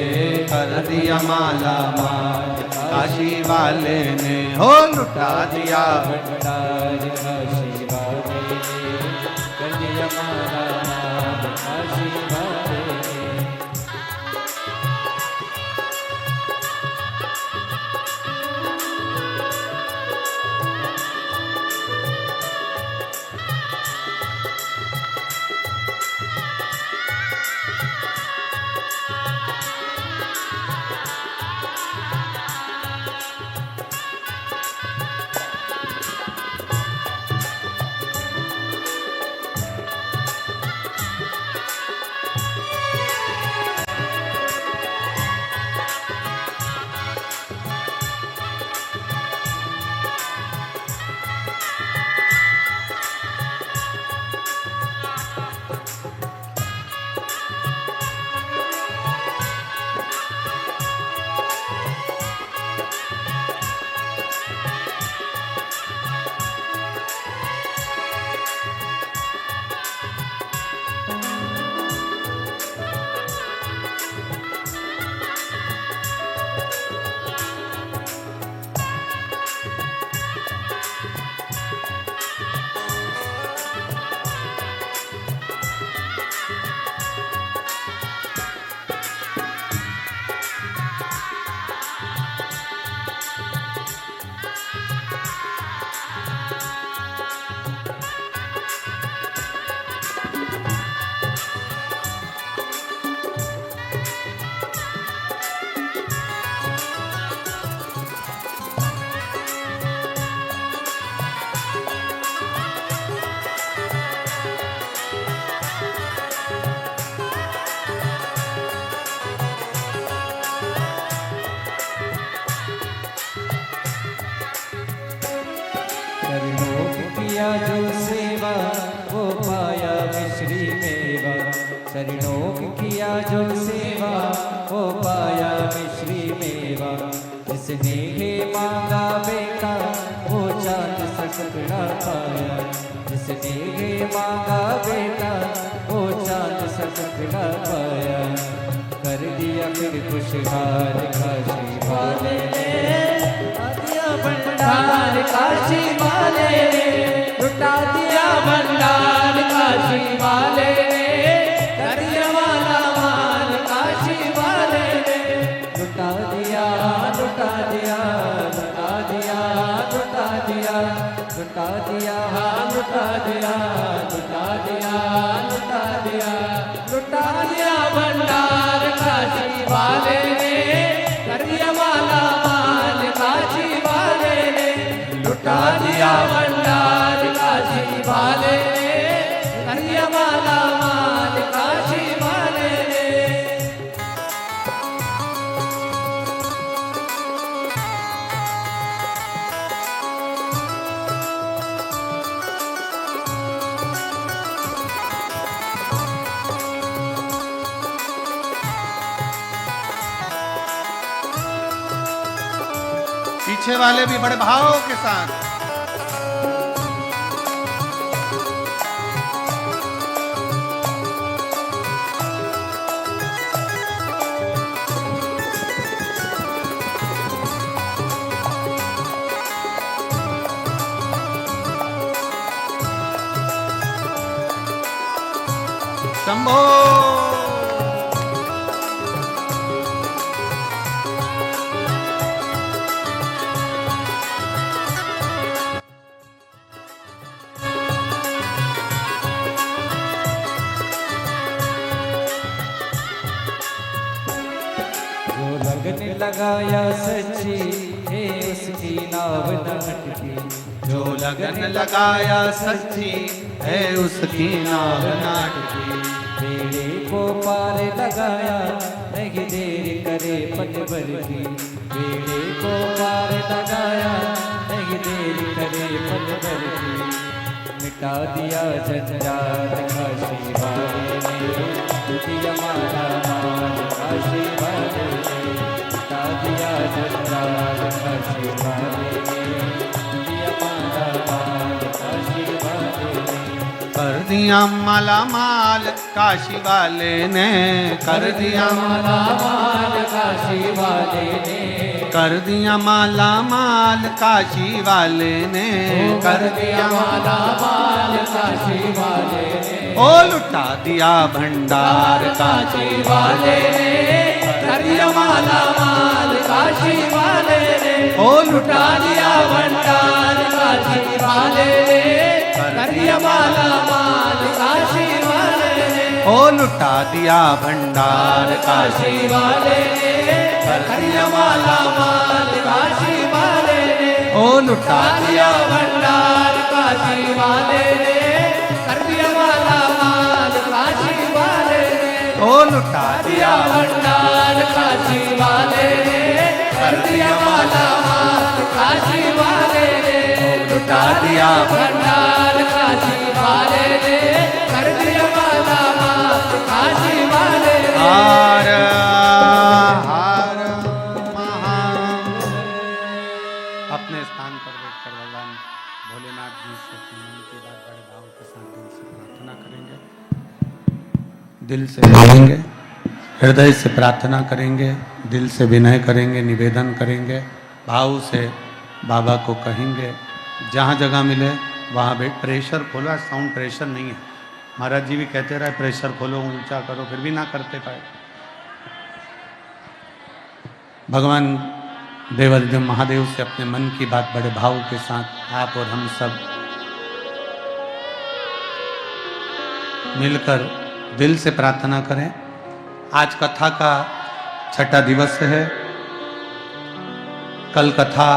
कर दिया माला माल काशी वाले ने हो लुटा दिया भंडार काशी वाले ने कर दिया माला माल काशी वाले ने चरणों की किया जो सेवा वो पाया मिश्री मेवा। चरणों की किया जो सेवा वो पाया मिश्री मेवा। जिसने हे मांगा बेटा वो चांद सा टुकड़ा पाया। जिसने हे मांगा बेटा वो चांद सा टुकड़ा पाया। कर दिया फिर खुशहाल काशी वाले ने, दिया भंडार काशी वाले ने, लुटा दिया भंडार काशी वाले ने, दरिया वाला माल काशी वाले ने, लुटा दिया लुटा दिया लुटा दिया लुटा दिया लुटा दिया लुटा दिया लुटा दिया लुटा दिया लुटा दिया भंडार काशी वाले ने, दरिया वाला माल काशी वाले ने, लुटा दिया भंडार काशी वाले ने, दरिया वाला माल काशी वाले ने। पीछे वाले भी बड़े भाव के साथ। शंभो जो लगन लगाया सच्ची है उसकी नाव न हटती। जो लगन लगाया सच्ची है उसकी नाव नाटकी। बेड़े को पार लगाया नहीं देर करे पल भर की। बेड़े को पार लगाया नहीं देर करे पल भर की। मिटा दिया जंजाल काशी वाले ने, दिया माला माल काशी वाले ने, मिटा दिया जंजाल काशी वाले ने, दिया माला माल काशी वाले ने। कर दिया माला माल काशी वाले ने, कर दिया माला माल काशी वाले ने, कर दिया माला माल काशी वाले ने, कर दिया माला माल काशी वाले ने, ओ लुटा दिया भंडार काशी वाले ने, कर दिया माला माल काशी वाले ने, ओ लुटा दिया भंडार काशी वाले ने, कर दिया माला माल काशी वाले ने, ओ लुटा दिया भंडार काशी वाले ने, कर दिया माला माल काशी वाले ने, ओ लुटा दिया भंडार काशी वाले ने, कर दिया माला माल काशी वाले ने, ओ लुटा दिया भंडार काशी वाले ने, कर दिया माला माल काशी वाले ने, लुटा दिया भंडार काशी वाले ने, कर दिया माला माल काशी वाले ने। हार हार महा। अपने स्थान पर बैठकर भगवान भोलेनाथ जी से अपने मन की बात बड़े भाव के साथ दिल से प्रार्थना करेंगे। दिल से बोलेंगे, हृदय से प्रार्थना करेंगे, दिल से विनय करेंगे, निवेदन करेंगे, भाव से बाबा को कहेंगे। जहाँ जगह मिले वहाँ बैठ। प्रेशर खोलो, साउंड प्रेशर नहीं है। महाराज जी भी कहते रहे प्रेशर खोलो, ऊंचा करो, फिर भी ना करते पाए। भगवान देवाधिदेव महादेव से अपने मन की बात बड़े भाव के साथ आप और हम सब मिलकर दिल से प्रार्थना करें। आज कथा का छठा दिवस है। कल कथा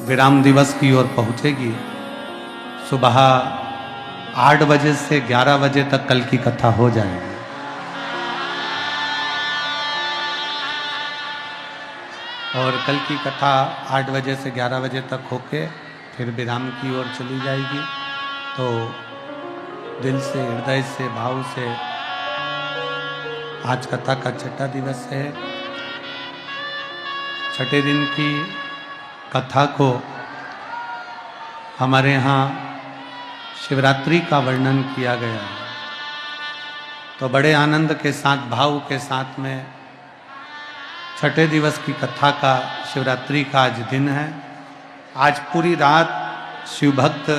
विराम दिवस की ओर पहुंचेगी। सुबह 8 बजे से 11 बजे तक कल की कथा हो जाएगी। और कल की कथा 8 बजे से 11 बजे तक होके फिर विराम की ओर चली जाएगी। तो दिल से, हृदय से, भाव से आज कथा का छठा दिवस है। छठे दिन की कथा को हमारे यहाँ शिवरात्रि का वर्णन किया गया है। तो बड़े आनंद के साथ, भाव के साथ में छठे दिवस की कथा का, शिवरात्रि का आज दिन है। आज पूरी रात शिव भक्त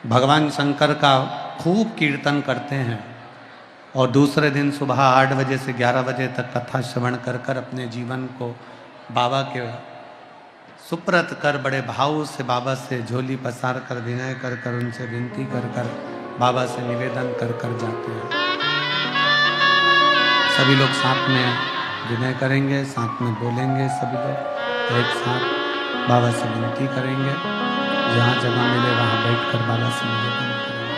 भगवान शंकर का खूब कीर्तन करते हैं और दूसरे दिन सुबह 8 बजे से 11 बजे तक कथा श्रवण कर कर अपने जीवन को बाबा के सुप्रत कर, बड़े भाव से बाबा से झोली पसार कर, विनय कर कर, उनसे विनती कर कर, बाबा से निवेदन कर कर जाते हैं। सभी लोग साथ में विनय करेंगे, साथ में बोलेंगे, सभी लोग एक साथ बाबा से विनती करेंगे। जहाँ जगह मिले वहाँ बैठकर बाबा से निवेदन करेंगे।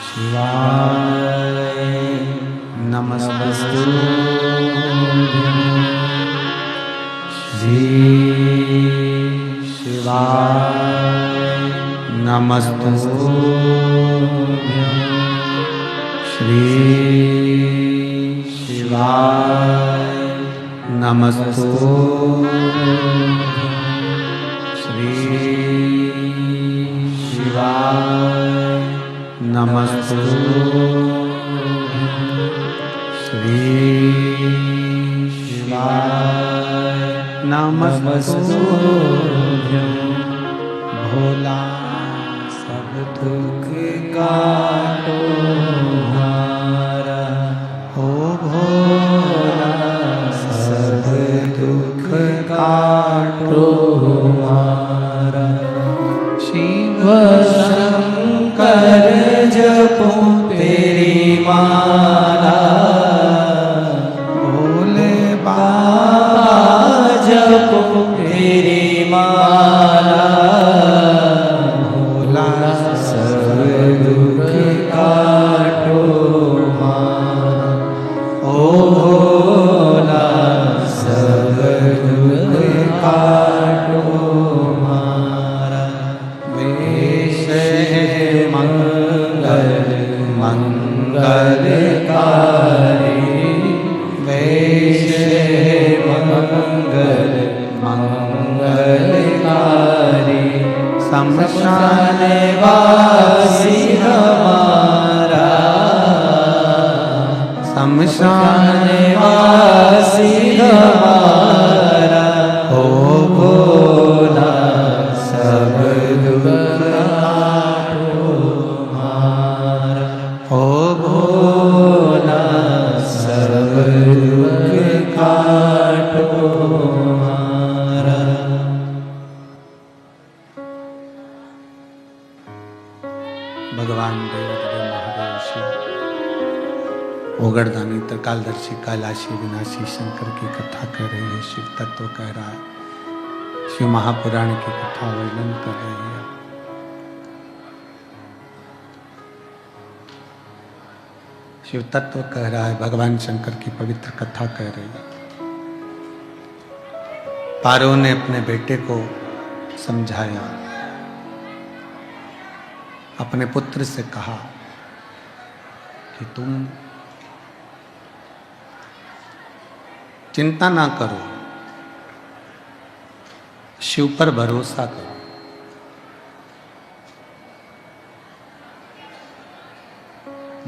शिवाय नमस्तु श्री शिवाय नमस्तु श्री शिवाय नमस्तु श्री शिवाय नमस्तु श्री शिवाय नमस्तु भोला सब दुख काटो हमारा, हो भोला सब दुख काटो हमारा। शिव शंकर जपो तेरी माला, भोले बाबा जपो तेरी माला, भोला सब दुख काटो हमारा, ओ भोला सब दुख काटो हमारा। वेश है मंगल मंगलकारी, वेश है मंगल मंगलकारी, शमशान वासी हमारा, शमशान वासी हमारा, हो भोला सब दुख काटो हमारा, हो भोला सब दुख काटो हमारा। भगवान देवदेव महादेव शिव ओगरदानी त्रिकालदर्शी कैलाशी विनाशी शंकर की कथा कर रहे हैं। शिव तत्व कह रहा है, शिव महापुराण की कथा वर्णन कर रही है। शिव तत्व कह रहा है, भगवान शंकर की पवित्र कथा कह रही है। पारो ने अपने बेटे को समझाया, अपने पुत्र से कहा कि तुम चिंता ना करो, शिव पर भरोसा करो।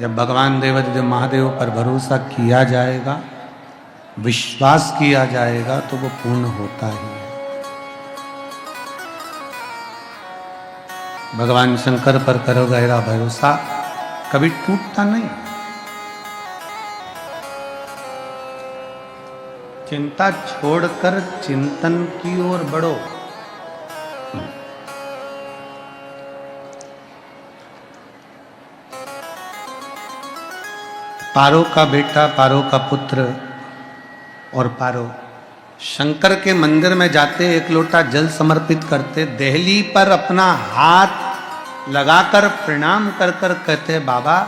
जब भगवान देवाधिदेव महादेव पर भरोसा किया जाएगा, विश्वास किया जाएगा, तो वो पूर्ण होता ही है। भगवान शंकर पर करो गहरा भरोसा, कभी टूटता नहीं। चिंता छोड़कर चिंतन की ओर बढ़ो। पारो का बेटा, पारो का पुत्र और पारो शंकर के मंदिर में जाते, एक लोटा जल समर्पित करते, देहली पर अपना हाथ लगाकर प्रणाम कर कर कहते, बाबा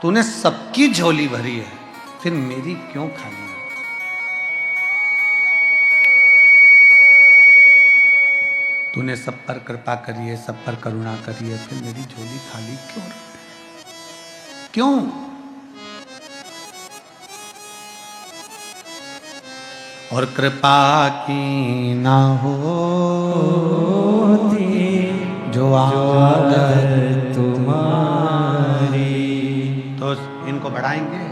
तूने सबकी झोली भरी है, फिर मेरी क्यों खाली है? तूने सब पर कृपा करी है, सब पर करुणा करी है, फिर मेरी झोली खाली क्यों रही? क्यों? और कृपा की ना होती जो आदत तुम्हारी, तो इनको बढ़ाएंगे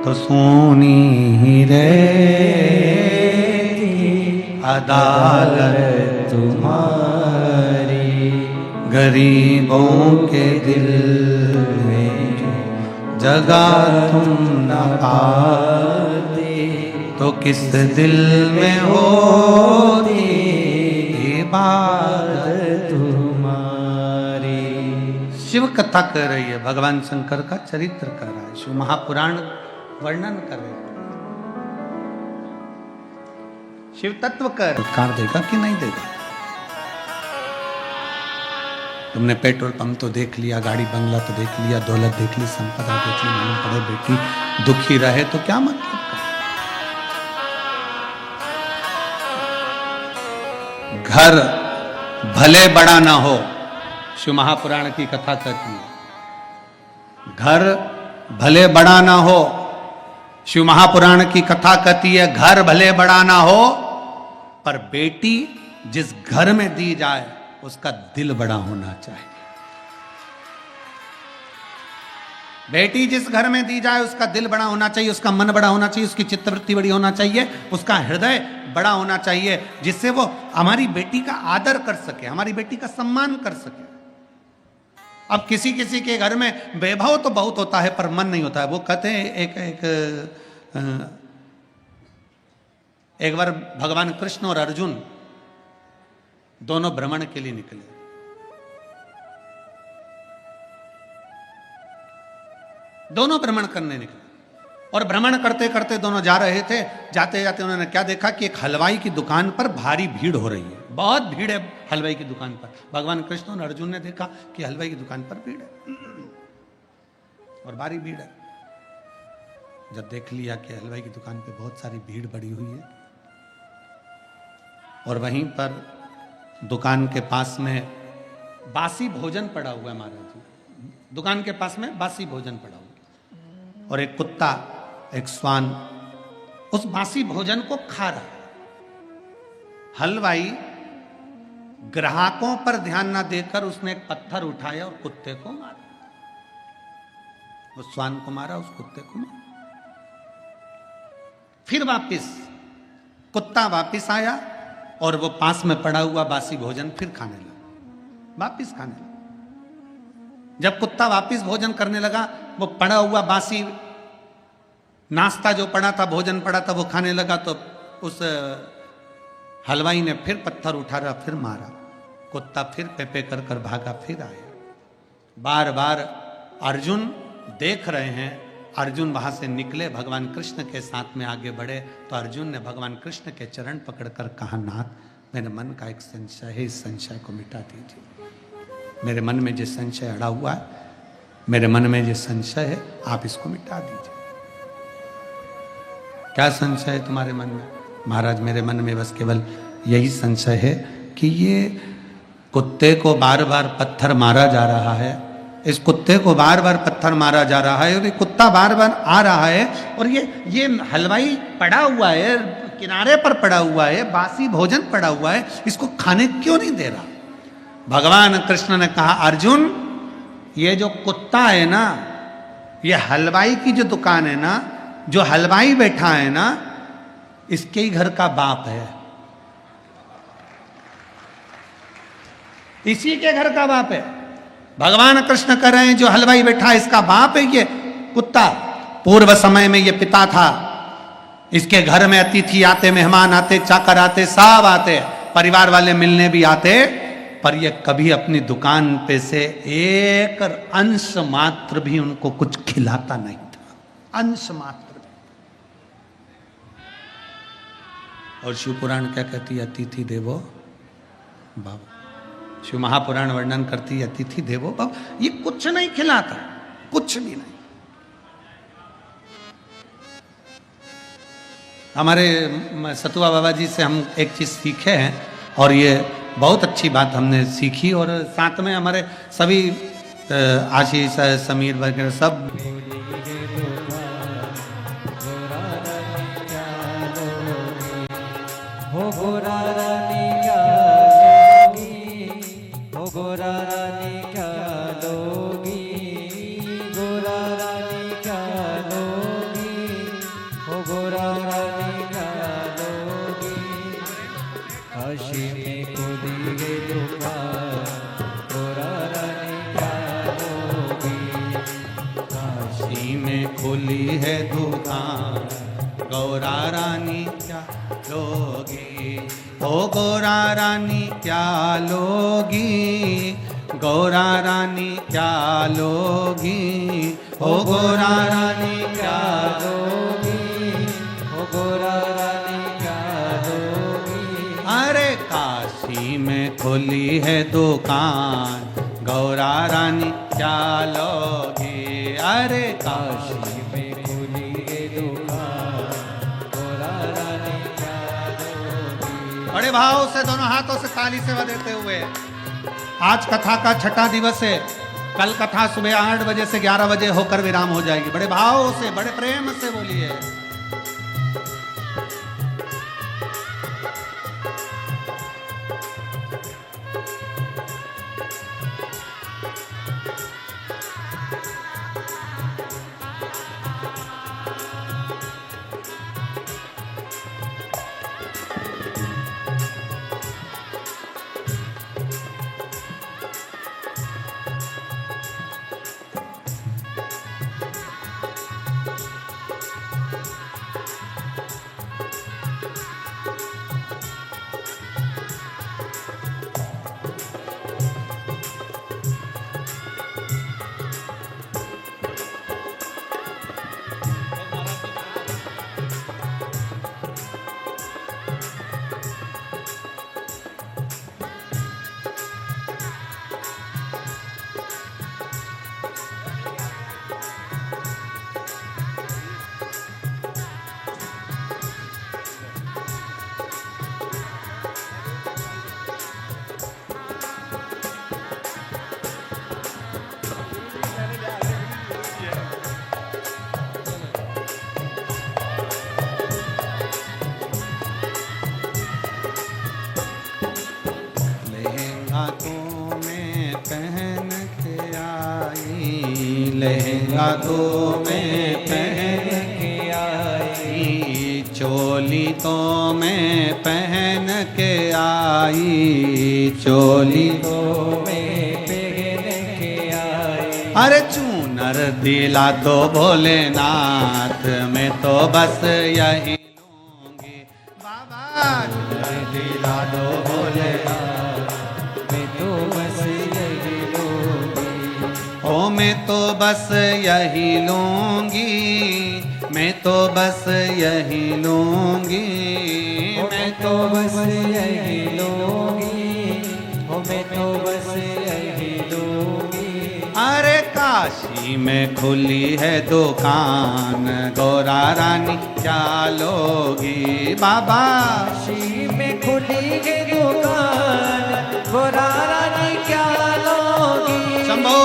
तो सोनी ही रहती अदालत तुम्हारी, गरीबों के दिल में जो जगह तुम न पाते, तो किस दिल में होती इबादत तुम्हारी। शिव कथा कर रही है, भगवान शंकर का चरित्र कर रहा है, शिव महापुराण वर्णन कर रहे हैं, शिव तत्व कर कार देगा कि नहीं देगा? तुमने पेट्रोल पंप तो देख लिया, गाड़ी बंगला तो देख लिया, दौलत देख ली, संपदा देख ली, मालूम पड़े बेटी दुखी रहे तो क्या मतलब? घर भले बड़ा ना हो, शिव महापुराण की कथा कहती है, घर भले बड़ा ना हो, शिव महापुराण की कथा कहती है घर भले बड़ा ना हो, पर बेटी जिस घर में दी जाए उसका दिल बड़ा होना चाहिए। बेटी जिस घर में दी जाए उसका दिल बड़ा होना चाहिए, उसका मन बड़ा होना चाहिए, उसकी चित्तवृत्ति बड़ी होना चाहिए, उसका हृदय बड़ा होना चाहिए, जिससे वो हमारी बेटी का आदर कर सके, हमारी बेटी का सम्मान कर सके। अब किसी किसी के घर में वैभव तो बहुत होता है पर मन नहीं होता है। वो कहते हैं एक बार भगवान कृष्ण और अर्जुन दोनों भ्रमण के लिए निकले। दोनों भ्रमण करने निकले और भ्रमण करते करते दोनों जा रहे थे। जाते जाते उन्होंने क्या देखा कि एक हलवाई की दुकान पर भारी भीड़ हो रही है, बहुत भीड़ है हलवाई की दुकान पर। भगवान कृष्ण और अर्जुन ने देखा कि हलवाई की दुकान पर भीड़ है और भारी भीड़ है। जब देख लिया कि हलवाई की दुकान पे बहुत सारी भीड़ बढ़ी हुई है और वहीं पर दुकान के पास में बासी भोजन पड़ा हुआ है महाराज जी, दुकान के पास में बासी भोजन पड़ा हुआ और एक कुत्ता, एक श्वान उस बासी भोजन को खा रहा है। हलवाई ग्राहकों पर ध्यान ना देकर उसने एक पत्थर उठाया और कुत्ते को मारा, उस श्वान को मारा, उस कुत्ते को मारा। फिर वापिस कुत्ता वापिस आया और वो पास में पड़ा हुआ बासी भोजन फिर खाने लगा, वापिस खाने लगा। जब कुत्ता वापिस भोजन करने लगा, वो पड़ा हुआ बासी नाश्ता जो पड़ा था, भोजन पड़ा था, वो खाने लगा तो उस हलवाई ने फिर पत्थर उठाया, फिर मारा। कुत्ता फिर पेपे कर कर भागा, फिर आया। बार बार अर्जुन देख रहे हैं। अर्जुन वहां से निकले, भगवान कृष्ण के साथ में आगे बढ़े तो अर्जुन ने भगवान कृष्ण के चरण पकड़कर कहा, नाथ मेरे मन का एक संशय है, इस संशय को मिटा दीजिए। मेरे मन में जो संशय अड़ा हुआ है, मेरे मन में जो संशय है, आप इसको मिटा दीजिए। क्या संशय है तुम्हारे मन में? महाराज मेरे मन में बस केवल यही संशय है कि ये कुत्ते को बार बार पत्थर मारा जा रहा है, इस कुत्ते को बार बार पत्थर मारा जा रहा है और ये कुत्ता बार बार आ रहा है और ये हलवाई पड़ा हुआ है, किनारे पर पड़ा हुआ है, बासी भोजन पड़ा हुआ है, इसको खाने क्यों नहीं दे रहा? भगवान कृष्ण ने कहा, अर्जुन ये जो कुत्ता है ना, ये हलवाई की जो दुकान है ना, जो हलवाई बैठा है ना, इसके ही घर का बाप है, इसी के घर का बाप है। भगवान कृष्ण कह रहे हैं जो हलवाई बैठा है इसका बाप है ये कुत्ता। पूर्व समय में ये पिता था, इसके घर में अतिथि आते, मेहमान आते, चाकर आते, सब आते, परिवार वाले मिलने भी आते, पर ये कभी अपनी दुकान पे से एक अंश मात्र भी उनको कुछ खिलाता नहीं था, अंश मात्र भी। और शिव पुराण क्या कहती है? अतिथि देवो भव। शिव महापुराण वर्णन करती है अतिथि देवो भव। ये कुछ नहीं खिलाता, कुछ भी नहीं। हमारे सतुआ बाबा जी से हम एक चीज़ सीखे हैं और ये बहुत अच्छी बात हमने सीखी और साथ में हमारे सभी आशीष समीर वगैरह सब हो गोरा रानी क्या लोगी, हो गोरा रानी क्या लोगी, गोरा रानी क्या लोगी, हो गोरा रानी क्या लोगी। काशी में खुली है दुकान, गोरा रानी क्या लोगी, काशी में खुली है दुकान, गौरा रानी क्या लोगी, ओ गौरा रानी क्या लोगी, गौरा रानी क्या लोगी, ओ गौरा रानी क्या लोगी, हो गोरा रानी क्या लोगी। अरे काशी में खुली है दुकान, गौरा रानी क्या लोगी, अरे काशी में खुली है दुकान, गोरा रानी क्या लोगी। बड़े भाव से दोनों हाथों से ताली सेवा देते हुए आज कथा का छठा दिवस है। कल कथा सुबह 8 बजे से 11 बजे होकर विराम हो जाएगी। बड़े भाव से बड़े प्रेम से बोलिए। लहंगा तो मैं पहन के आई, चोली तो मैं पहन के आई, चोली तो मैं पहन के आई। अरे चूनर दिला तो भोलेनाथ, मैं तो बस यही लूंगी। बाबा चूनर दिला दो भोलेनाथ, मैं तो बस यही लूंगी। ओ मैं तो बस यही लूंगी, मैं तो बस यही लूंगी, मैं तो बस यही लूंगी, हो मैं तो बस यही लूंगी। अरे काशी में खुली है दुकान, गौरा रानी क्या लोगी। बाबा काशी में खुली है दुकान, गोरा रानी क्या लोगी। शंभो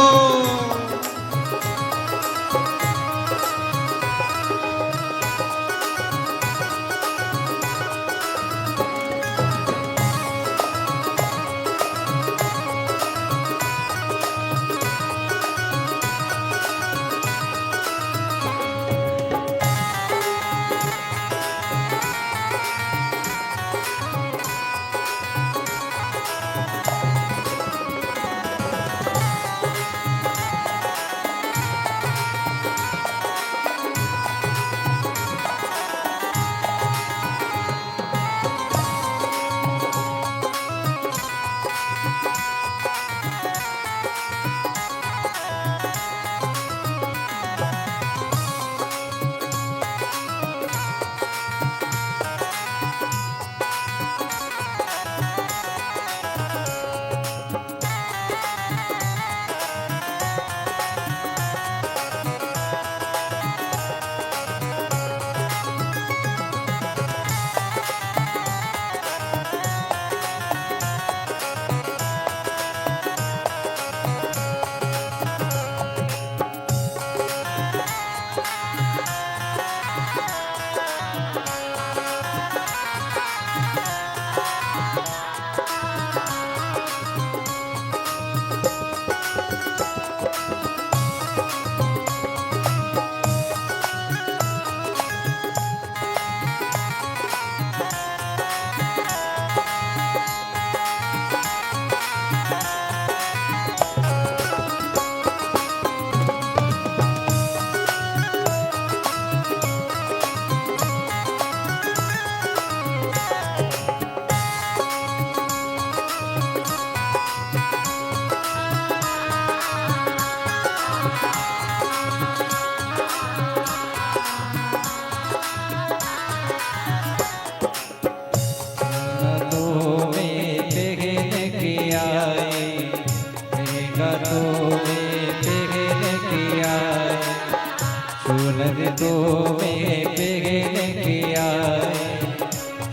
तो में पहन के आए,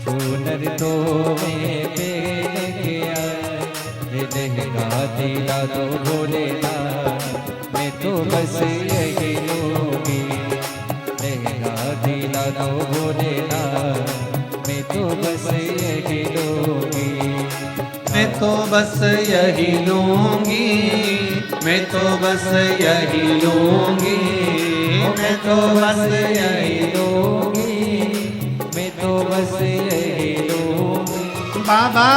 चूनर तो में पहन के आए, लहंगा दिला दो भोलेनाथ, मैं तो बस यही लूंगी। लहंगा दिला दो भोलेनाथ, मैं तो बस यही लूंगी। मैं तो बस यही लूंगी, मैं तो बस यही लूंगी, मैं तो बस यही लूंगी, मैं तो बस यही लूंगी। बाबा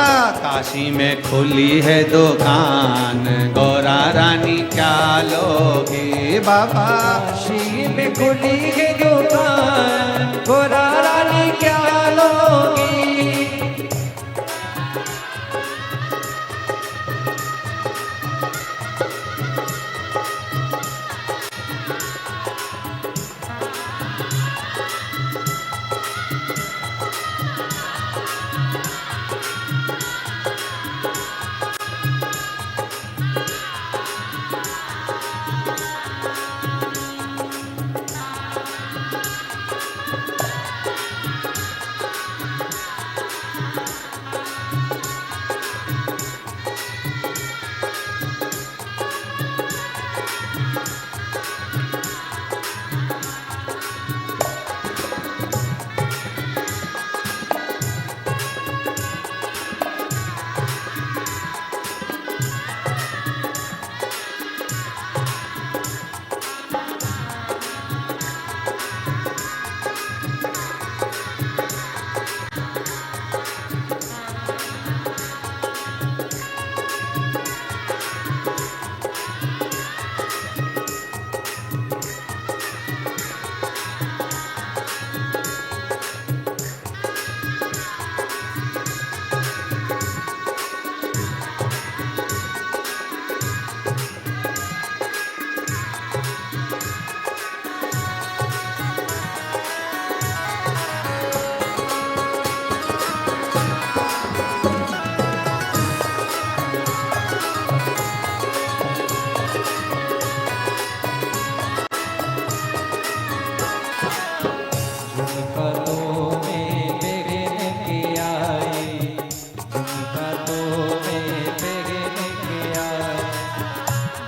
काशी में खुली है दुकान, गौरा रानी क्या लोगे बाबा? काशी में खुली है दुकान, गौरा रानी क्या लोगी?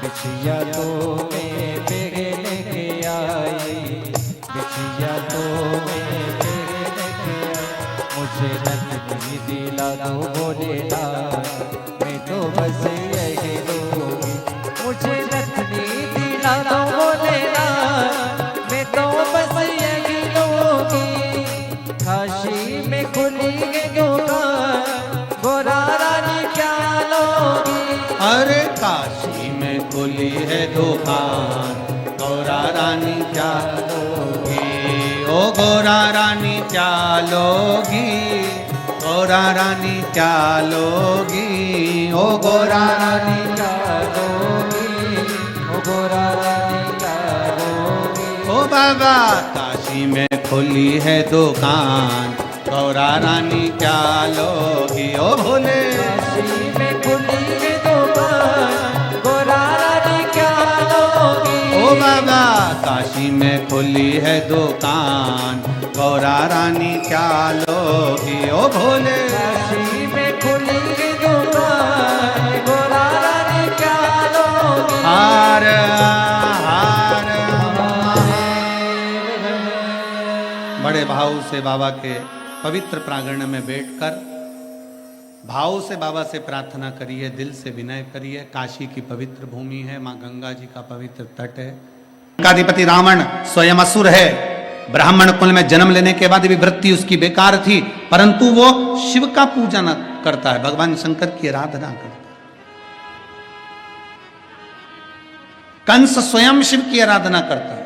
बिछिया तो मैं पहन के आई, बिछिया तो मैं पहन के आई, मुझे नथनी दिला दो भोलेनाथ, मैं तो बस यही लूंगी। मुझे नथनी दिला दो भोलेनाथ, मैं तो बस यही लूंगी। काशी में खुली है दुकान, गौरा रानी क्या लोगी? अरे काशी में खुली है दुकान, गौरा रानी क्या लोगी? ओ गौरा रानी क्या लोगी? गौरा रानी क्या लोगी? ओ गौरा रानी क्या लोगी? ओ गौरा रानी क्या लोगी? ओ बाबा काशी में खुली है दुकान, गौरा रानी क्या लोगी? ओ भोले काशी में खुली है दुकान, गौरा रानी क्या लोगी? ओ बाबा काशी में खुली है दुकान, गौरा रानी क्या लोगी? ओ भोले काशी में खुली है दुकान, गौरा रानी क्या लोगी? हार हार बड़े भाव से बाबा के पवित्र प्रांगण में बैठकर भाव से बाबा से प्रार्थना करिए, दिल से विनय करिए। काशी की पवित्र भूमि है, माँ गंगा जी का पवित्र तट है। लंकाधिपति रावण स्वयं असुर है, ब्राह्मण कुल में जन्म लेने के बाद भी वृत्ति उसकी बेकार थी, परंतु वो शिव का पूजन करता है, भगवान शंकर की आराधना करता है। कंस स्वयं शिव की आराधना करता है।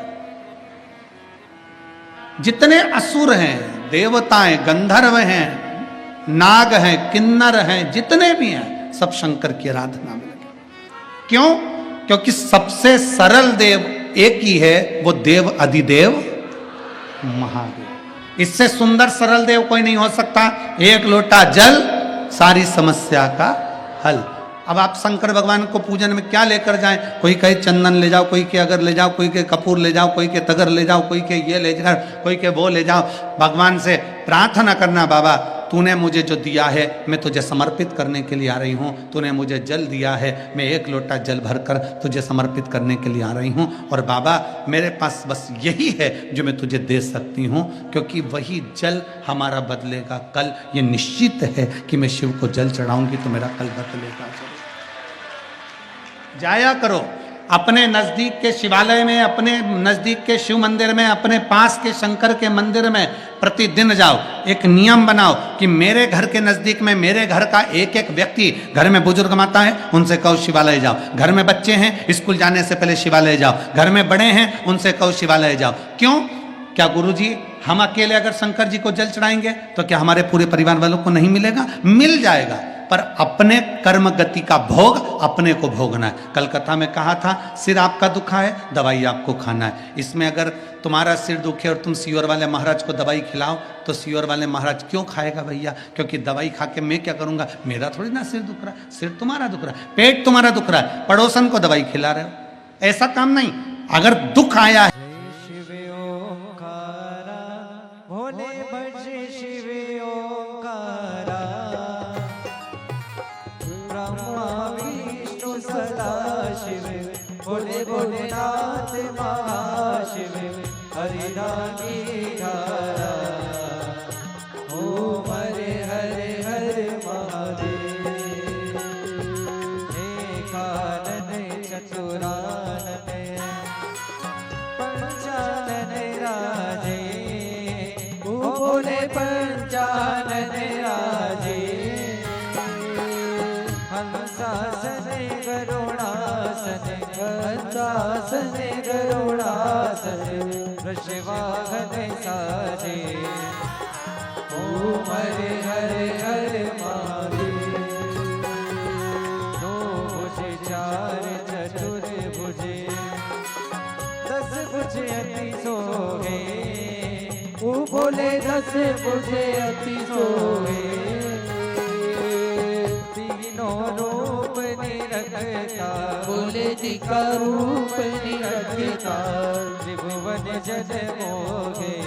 जितने असुर हैं, देवताएं, गंधर्व हैं, नाग हैं, किन्नर हैं, जितने भी हैं, सब शंकर की आराधना में लगे। क्यों? क्योंकि सबसे सरल देव एक ही है, वो देव अधिदेव महादेव। इससे सुंदर सरल देव कोई नहीं हो सकता। एक लोटा जल, सारी समस्या का हल। अब आप शंकर भगवान को पूजन में क्या लेकर जाएं? कोई कहे चंदन ले जाओ, कोई के अगर ले जाओ, कोई के कपूर ले जाओ, कोई के तगर ले जाओ, कोई के ये ले जाओ, कोई के वो ले जाओ। भगवान से प्रार्थना करना, बाबा तूने मुझे जो दिया है मैं तुझे समर्पित करने के लिए आ रही हूँ। तूने मुझे जल दिया है, मैं एक लोटा जल भरकर तुझे समर्पित करने के लिए आ रही हूँ। और बाबा मेरे पास बस यही है जो मैं तुझे दे सकती हूँ, क्योंकि वही जल हमारा बदलेगा कल। ये निश्चित है कि मैं शिव को जल चढ़ाऊंगी तो मेरा कल बदलेगा। जाया करो अपने नज़दीक के शिवालय में, अपने नज़दीक के शिव मंदिर में, अपने पास के शंकर के मंदिर में प्रतिदिन जाओ। एक नियम बनाओ कि मेरे घर के नज़दीक में, मेरे घर का एक एक व्यक्ति, घर में बुजुर्ग माता है उनसे कहो शिवालय जाओ, घर में बच्चे हैं स्कूल जाने से पहले शिवालय जाओ, घर में बड़े हैं उनसे कहो शिवालय जाओ। क्यों? क्या गुरुजी हम अकेले अगर शंकर जी को जल चढ़ाएंगे तो क्या हमारे पूरे परिवार वालों को नहीं मिलेगा? मिल जाएगा, पर अपने कर्म गति का भोग अपने को भोगना है। कलकत्ता में कहा था सिर आपका दुखा है, दवाई आपको खाना है। इसमें अगर तुम्हारा सिर दुखे और तुम सीवर वाले महाराज को दवाई खिलाओ तो सीवर वाले महाराज क्यों खाएगा भैया? क्योंकि दवाई खा के मैं क्या करूंगा? मेरा थोड़ी ना सिर दुख रहा है, सिर तुम्हारा दुख रहा है, पेट तुम्हारा दुख रहा है, पड़ोसन को दवाई खिला रहे हो। ऐसा काम नहीं। अगर दुख आया है, भोले भज शिव ओंकारा, ब्रह्मा विष्णु सदा शिव, भोले भोलेनाथ महाशिव, हरिनामी धारा, ओम हरे हरे हरे महादेव। एकानन चतुरानन पंचानन राजे, भोले पंचानन राजे, हंसासन गरुड़ासन, हंसासन गरुड़ासन, वृषवाहन साजे, ओम हरे हरे हरे महादेव। दो भुज चार चतुर्भुजे, 10 भुज अति सोहे, ओ भोले 10 भुजे अति सोहे। तीनों रूप निरखता, भोले जी का रूप निरखता, त्रिभुवन जन मोहे,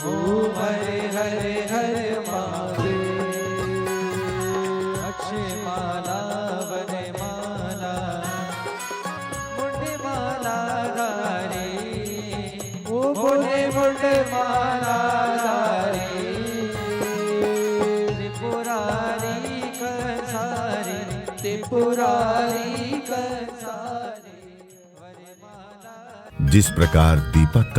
ओम हरे हरे हरे महादेव। अक्षय माला वन माला, मुंड माला गारी, ओ भोले मुंड माला गारी, त्रिपुरारी कंसारी, त्रिपुरारी कंसारी। जिस प्रकार दीपक का